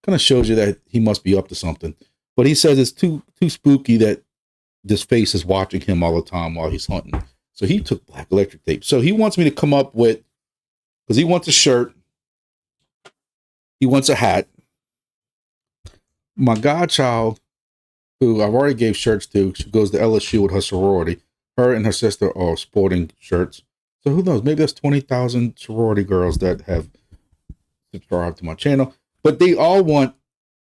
Kind of shows you that he must be up to something. But he says it's too spooky that this face is watching him all the time while he's hunting. So he took black electric tape. So he wants me to come up with, because he wants a shirt, he wants a hat. My godchild, who I've already gave shirts to, she goes to LSU with her sorority. Her and her sister are sporting shirts. So who knows? Maybe there's 20,000 sorority girls that have subscribed to my channel. But they all want,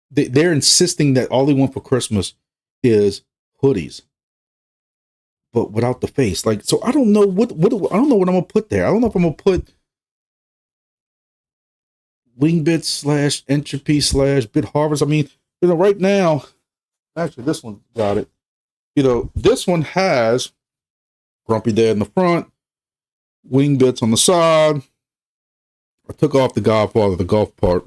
they're insisting that all they want for Christmas is hoodies, but without the face. Like, so I don't know what I don't know what I'm gonna put there. I don't know if I'm gonna put Wingbit / Entropy / BitHarvest. I mean, right now, actually, this one got it. This one has Grumpy Dad in the front, Wingbits on the side. I took off the Godfather, the golf part,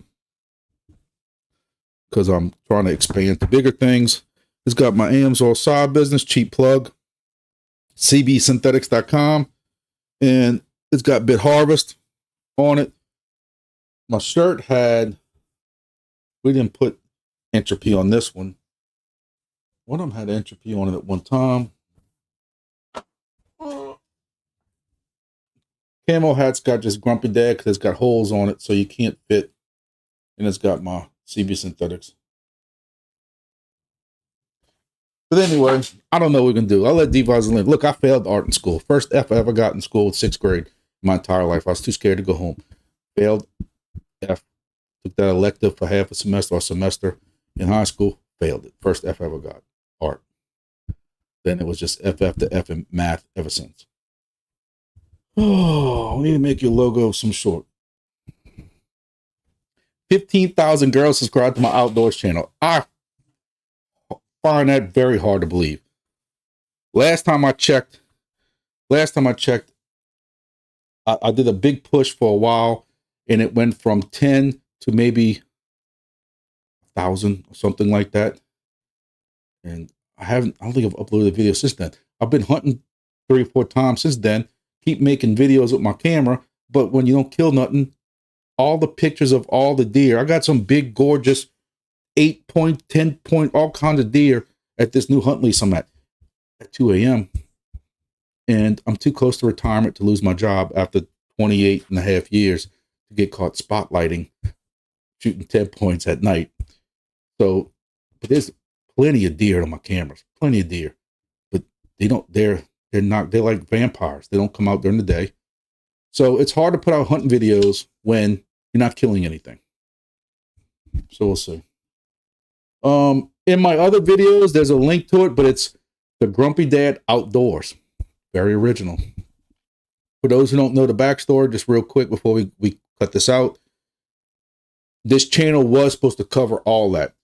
because I'm trying to expand to bigger things. It's got my Amsoil side business, cheap plug, cbsynthetics.com, and it's got BitHarvest on it. My shirt we didn't put Entropy on this one. One of them had Entropy on it at one time. Camo hat's got just Grumpy Dad because it's got holes on it so you can't fit. And it's got my CB Synthetics. But anyway, I don't know what we're going to do. I'll let D-Vaz live. Look, I failed art in school. First F I ever got in school, 6th grade, my entire life. I was too scared to go home. Failed F. Took that elective for half a semester or semester in high school. Failed it. First F I ever got, art. Then it was just FF to F in math ever since. Oh, we need to make your logo some sort. 15,000 girls subscribe to my outdoors channel. I find that very hard to believe. Last time I checked, I did a big push for a while, and it went from 10 to maybe 1,000 or something like that. And I don't think I've uploaded a video since then. I've been hunting 3 or 4 times since then, keep making videos with my camera, but when you don't kill nothing, all the pictures of all the deer, I got some big, gorgeous 8-point, 10-point, all kinds of deer at this new hunt lease I'm at 2 a.m. And I'm too close to retirement to lose my job after 28 and a half years to get caught spotlighting, shooting 10 points at night. So, but there's plenty of deer on my cameras, plenty of deer, but they're like vampires. They don't come out during the day. So it's hard to put out hunting videos when you're not killing anything. So we'll see. In my other videos, there's a link to it, but it's the Grumpy Dad Outdoors. Very original. For those who don't know the backstory, just real quick before we cut this out, this channel was supposed to cover all that.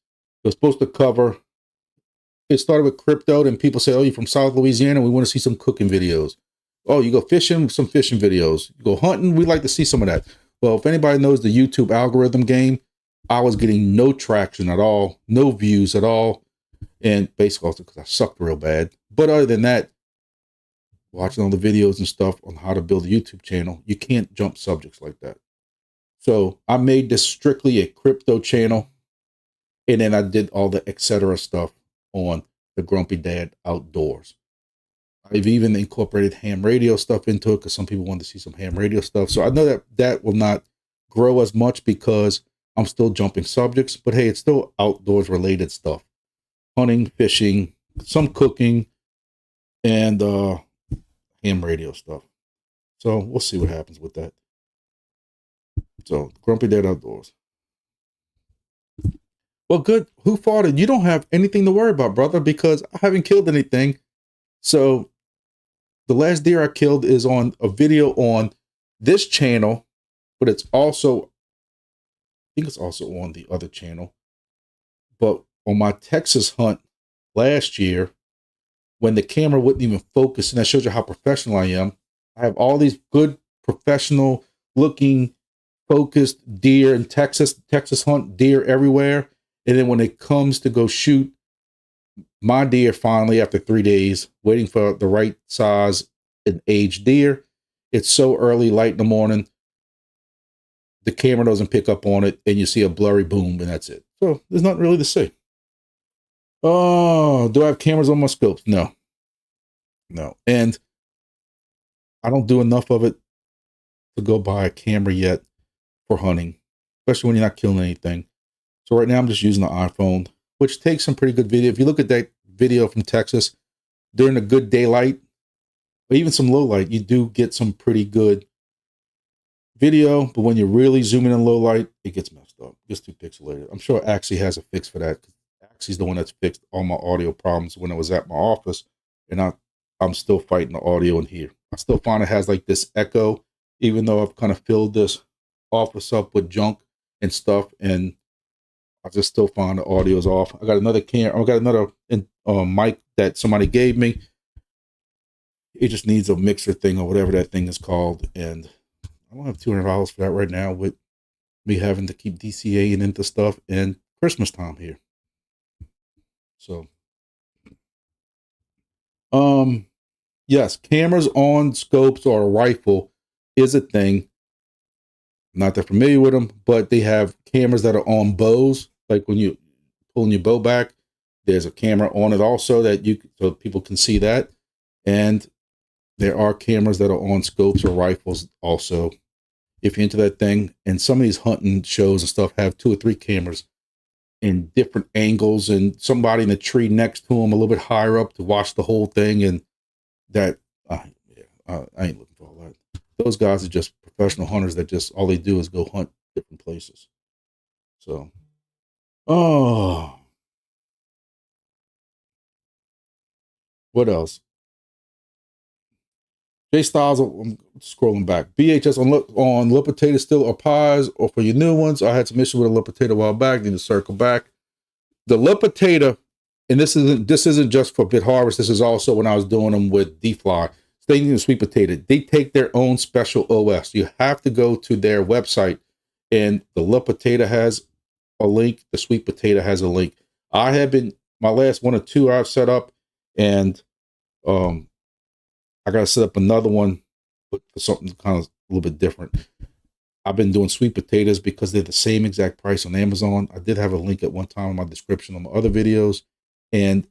It was supposed to cover, it started with crypto, and people say, oh, you're from South Louisiana, we want to see some cooking videos. Oh, you go fishing, some fishing videos. You go hunting, we'd like to see some of that. Well, if anybody knows the YouTube algorithm game, I was getting no traction at all, no views at all, and basically also because I sucked real bad. But other than that, watching all the videos and stuff on how to build a YouTube channel, you can't jump subjects like that. So I made this strictly a crypto channel, and then I did all the etc. stuff on the Grumpy Dad Outdoors. I've even incorporated ham radio stuff into it because some people want to see some ham radio stuff. So I know that that will not grow as much because I'm still jumping subjects, but hey, it's still outdoors related stuff. Hunting, fishing, some cooking, and ham radio stuff. So we'll see what happens with that. So Grumpy Dad Outdoors. Well, good. Who farted? You don't have anything to worry about, brother, because I haven't killed anything. So the last deer I killed is on a video on this channel, but it's also, I think it's also on the other channel. But on my Texas hunt last year, when the camera wouldn't even focus, and that shows you how professional I am, I have all these good professional looking focused deer in Texas hunt deer everywhere. And then when it comes to go shoot my deer, finally, after 3 days, waiting for the right size and age deer, it's so early, light in the morning, the camera doesn't pick up on it, and you see a blurry boom, and that's it. So there's nothing really to see. Oh, do I have cameras on my scopes? No. And I don't do enough of it to go buy a camera yet for hunting, especially when you're not killing anything. So right now I'm just using the iPhone, which takes some pretty good video. If you look at that video from Texas during a good daylight, or even some low light, you do get some pretty good video. But when you're really zooming in low light, it gets messed up. It gets too pixelated. I'm sure Axie has a fix for that. Axie's the one that's fixed all my audio problems when I was at my office, and I'm still fighting the audio in here. I still find it has like this echo, even though I've kind of filled this office up with junk and stuff, and I just still find the audio is off. I got another mic that somebody gave me. It just needs a mixer thing or whatever that thing is called, and I don't have $200 for that right now with me having to keep DCAing into stuff and Christmas time here. So, yes, cameras on scopes or a rifle is a thing. I'm not that familiar with them, but they have cameras that are on bows. Like when you pulling your bow back, there's a camera on it also so people can see that. And there are cameras that are on scopes or rifles also, if you're into that thing. And some of these hunting shows and stuff have 2 or 3 cameras in different angles, and somebody in the tree next to them a little bit higher up to watch the whole thing. And that, I ain't looking for all that. Those guys are just professional hunters that just, all they do is go hunt different places. So, what else? Jay Styles, I'm scrolling back. BHS on lip potato still or pies, or for your new ones. I had some issue with a lip potato a while back. Need to circle back. The lip potato, and this isn't just for bit harvest. This is also when I was doing them with D-Fly. Staying in sweet potato, they take their own special OS. You have to go to their website and the La Potato has a link. The Sweet Potato has a link. I have been, my last one or two I've set up, and I got to set up another one for something kind of a little bit different. I've been doing sweet potatoes because they're the same exact price on Amazon. I did have a link at one time in my description on my other videos, and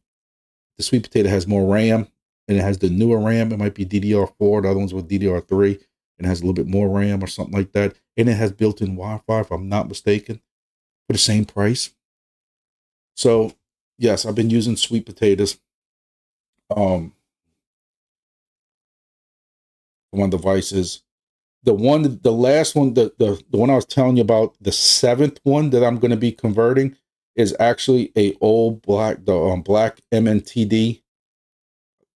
the sweet potato has more RAM, and it has the newer RAM. It might be DDR4. The other ones with DDR3, and it has a little bit more RAM or something like that. And it has built-in Wi-Fi, if I'm not mistaken, for the same price. So yes, I've been using sweet potatoes for my devices. The last one, the one I was telling you about, the seventh one that I'm going to be converting is actually a old black MNTD.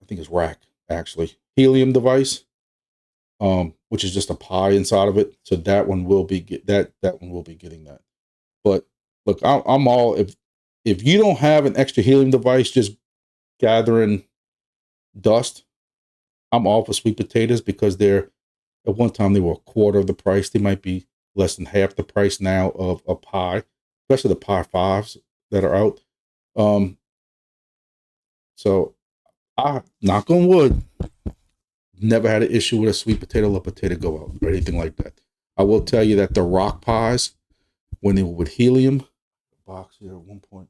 I think it's rack, actually, helium device, which is just a Pi inside of it. So that one will be that one will be getting that. But look, I'm all, if you don't have an extra helium device just gathering dust, I'm all for sweet potatoes, because they're, at one time they were a quarter of the price. They might be less than half the price now of a Pi, especially the Pi 5s that are out. So I, knock on wood, never had an issue with a sweet potato La Potato go out or anything like that. I will tell you that the Rock Pies, when they were with helium, box here at one point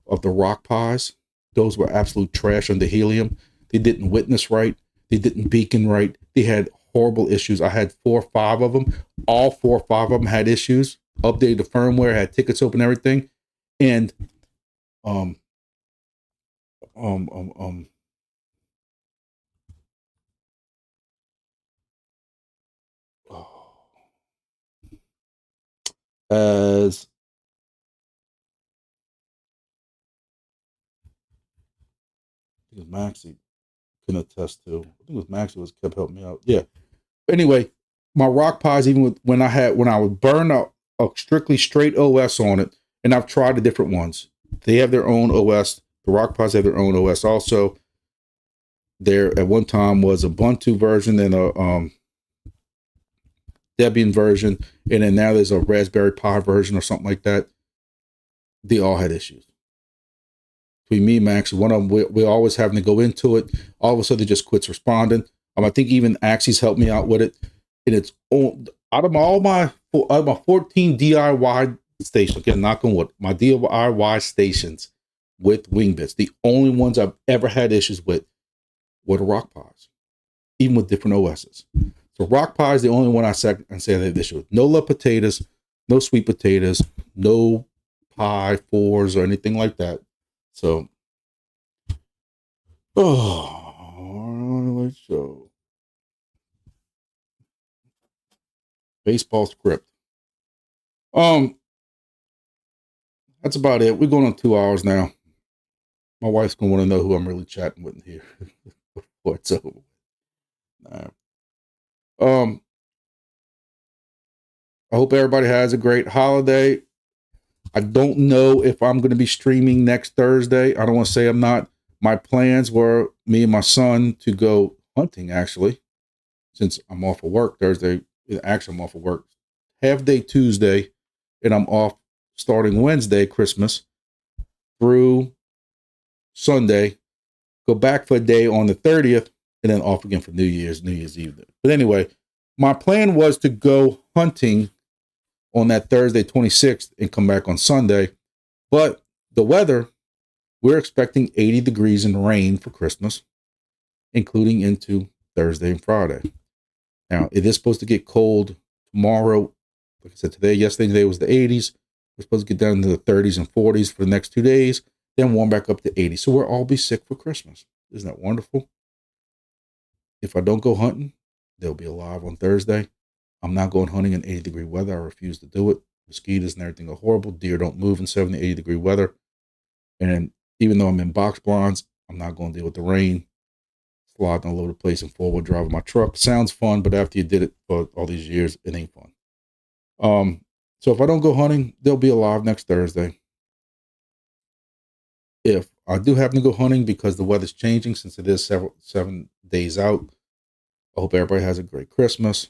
of the Rock Pies, those were absolute trash under helium. They didn't witness right. They didn't beacon right. They had horrible issues. I had 4 or 5 of them. All 4 or 5 of them had issues. Updated the firmware, had tickets open, everything. And as I think it was Maxie can attest to. I think it was Maxie was kept helping me out. Yeah. Anyway, my Rock Pies, even when I would burn a strictly straight OS on it, and I've tried the different ones. They have their own OS. The Rock Pies have their own OS also. There at one time was a Ubuntu version and a Debian version, and then now there's a Raspberry Pi version or something like that. They all had issues. Between me and Max, one of them, we're always having to go into it. All of a sudden, it just quits responding. I think even Axie's helped me out with it. And it's all, out of my 14 DIY stations, again, knock on wood, my DIY stations with WingBits, the only ones I've ever had issues with were the Rock Pies, even with different OSs. So Rock Pie is the only one I say I have issue with. No La Potatoes, no sweet potatoes, no Pi 4s or anything like that. So, let's show baseball script. That's about it. We're going on 2 hours now. My wife's gonna want to know who I'm really chatting with here before it's over. I hope everybody has a great holiday. I don't know if I'm going to be streaming next Thursday. I don't want to say I'm not. My plans were me and my son to go hunting, actually, since I'm off of work Thursday. Actually, I'm off of work half day Tuesday, and I'm off starting Wednesday, Christmas, through Sunday. Go back for a day on the 30th, and then off again for New Year's Eve. But anyway, my plan was to go hunting on that Thursday, 26th, and come back on Sunday. But the weather, we're expecting 80 degrees and rain for Christmas, including into Thursday and Friday. Now, it is supposed to get cold tomorrow. Like I said, yesterday was the 80s. We're supposed to get down to the 30s and 40s for the next 2 days, then warm back up to 80. So we'll all be sick for Christmas. Isn't that wonderful? If I don't go hunting, they'll be alive on Thursday. I'm not going hunting in 80-degree weather. I refuse to do it. Mosquitoes and everything are horrible. Deer don't move in 70, 80-degree weather. And even though I'm in box blinds, I'm not going to deal with the rain, sliding all over the place and forward driving my truck. Sounds fun, but after you did it for all these years, it ain't fun. So if I don't go hunting, they'll be alive next Thursday. If I do happen to go hunting because the weather's changing, since it is 7 days out, I hope everybody has a great Christmas.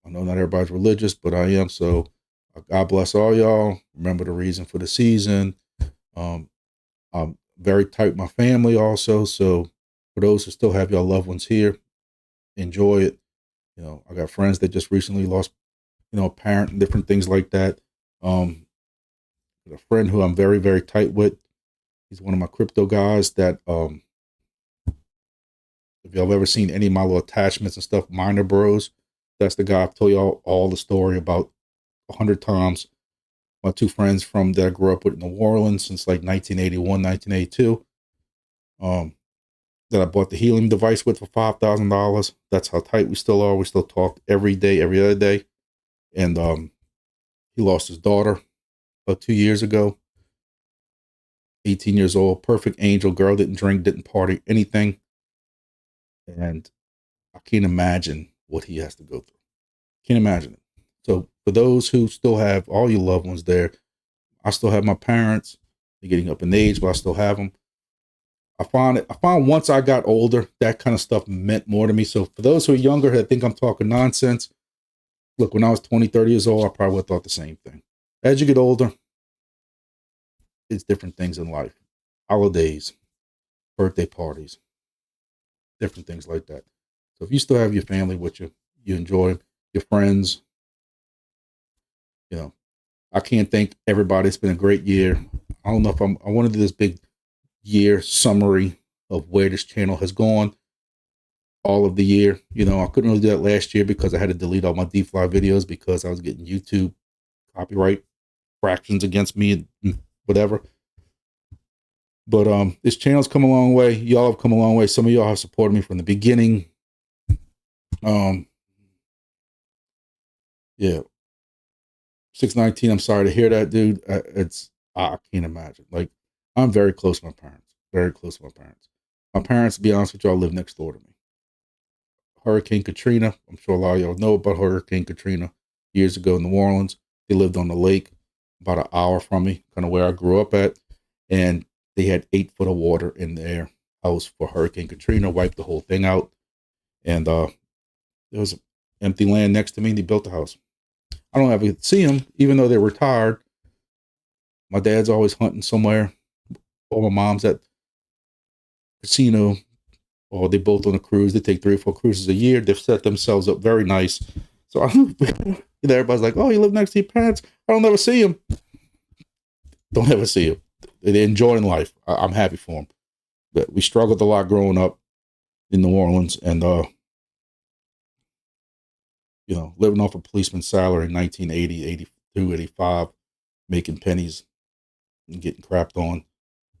I know not everybody's religious, but I am. So God bless all y'all. Remember the reason for the season. Um, I'm very tight with my family also. So for those who still have your loved ones here, enjoy it. I got friends that just recently lost, a parent and different things like that. A friend who I'm very, very tight with. He's one of my crypto guys that, if y'all have ever seen any of my little attachments and stuff, Miner Bros, that's the guy I've told y'all all the story about 100 times. My two friends from that I grew up with in New Orleans since like 1981, 1982. That I bought the helium device with for $5,000. That's how tight we still are. We still talk every day, every other day. And he lost his daughter about 2 years ago. 18 years old, perfect angel girl, didn't drink, didn't party, anything. And I can't imagine what he has to go through. Can't imagine it. So for those who still have all your loved ones there, I still have my parents. They're getting up in age, but I still have them. I found once I got older, that kind of stuff meant more to me. So for those who are younger that think I'm talking nonsense, look, when I was 20, 30 years old, I probably would have thought the same thing. As you get older, it's different things in life. Holidays, birthday parties, different things like that. So if you still have your family with you, you enjoy your friends, I can't thank everybody. It's been a great year. I don't know if I want to do this big year summary of where this channel has gone all of the year. I couldn't really do that last year because I had to delete all my DFly videos because I was getting YouTube copyright fractions against me and whatever. But this channel's come a long way. Y'all have come a long way. Some of y'all have supported me from the beginning. Yeah. 619, I'm sorry to hear that, dude. I can't imagine. Like, I'm very close to my parents. Very close to my parents. My parents, to be honest with y'all, live next door to me. Hurricane Katrina, I'm sure a lot of y'all know about Hurricane Katrina years ago in New Orleans. They lived on the lake about an hour from me, kind of where I grew up at. And they had 8 foot of water in their house for Hurricane Katrina, wiped the whole thing out. And there was empty land next to me, and they built the house. I don't ever see them, even though they're retired. My dad's always hunting somewhere. Or my mom's at casino, or they both on a cruise. They take 3 or 4 cruises a year. They've set themselves up very nice. So everybody's like, "Oh, you live next to your parents." I don't ever see them. Don't ever see them. They're enjoying life. I'm happy for them. But we struggled a lot growing up in New Orleans, and living off a policeman's salary in 1980, 82, 85, making pennies and getting crapped on.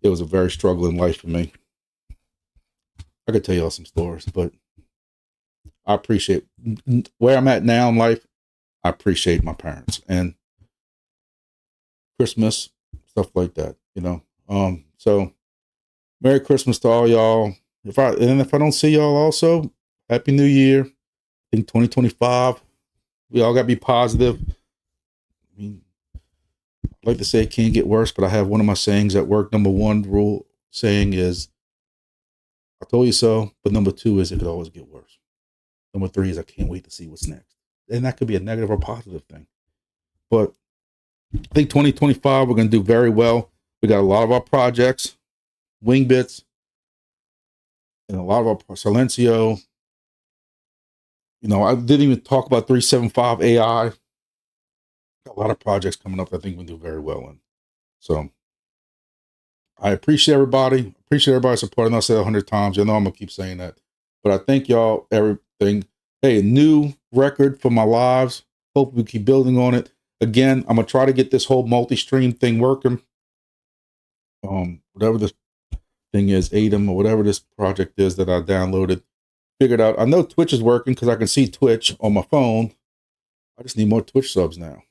It was a very struggling life for me. I could tell y'all some stories, but I appreciate where I'm at now in life. I appreciate my parents and Christmas, stuff like that, So Merry Christmas to all y'all. If I don't see y'all also, Happy New Year. I think 2025. We all gotta be positive. I mean, I'd like to say it can't get worse, but I have one of my sayings at work. Number 1 rule saying is, I told you so. But number 2 is, it could always get worse. Number 3 is, I can't wait to see what's next. And that could be a negative or positive thing. But I think 2025, we're going to do very well. We got a lot of our projects, Wingbits, and a lot of our Silencio. I didn't even talk about 375 AI. Got a lot of projects coming up that I think we'll do very well in. So I appreciate everybody. Appreciate everybody supporting. I said 100 times. I'm going to keep saying that. But I thank y'all, everything. Hey, a new record for my lives. Hope we keep building on it. Again, I'm going to try to get this whole multi-stream thing working. Whatever this thing is, ADEM, or whatever this project is that I downloaded. Figured out. I know Twitch is working because I can see Twitch on my phone. I just need more Twitch subs now.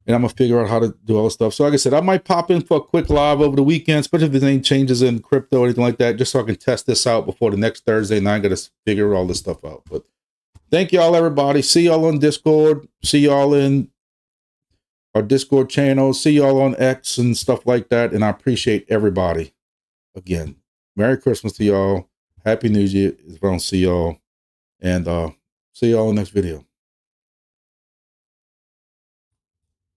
And I'm going to figure out how to do all this stuff. So like I said, I might pop in for a quick live over the weekend, especially if there's any changes in crypto or anything like that, just so I can test this out before the next Thursday, and I got to figure all this stuff out. But thank y'all, everybody. See y'all on Discord. See y'all in our Discord channel. See y'all on X and stuff like that. And I appreciate everybody. Again, Merry Christmas to y'all. Happy New Year if I don't see y'all. And See y'all in the next video.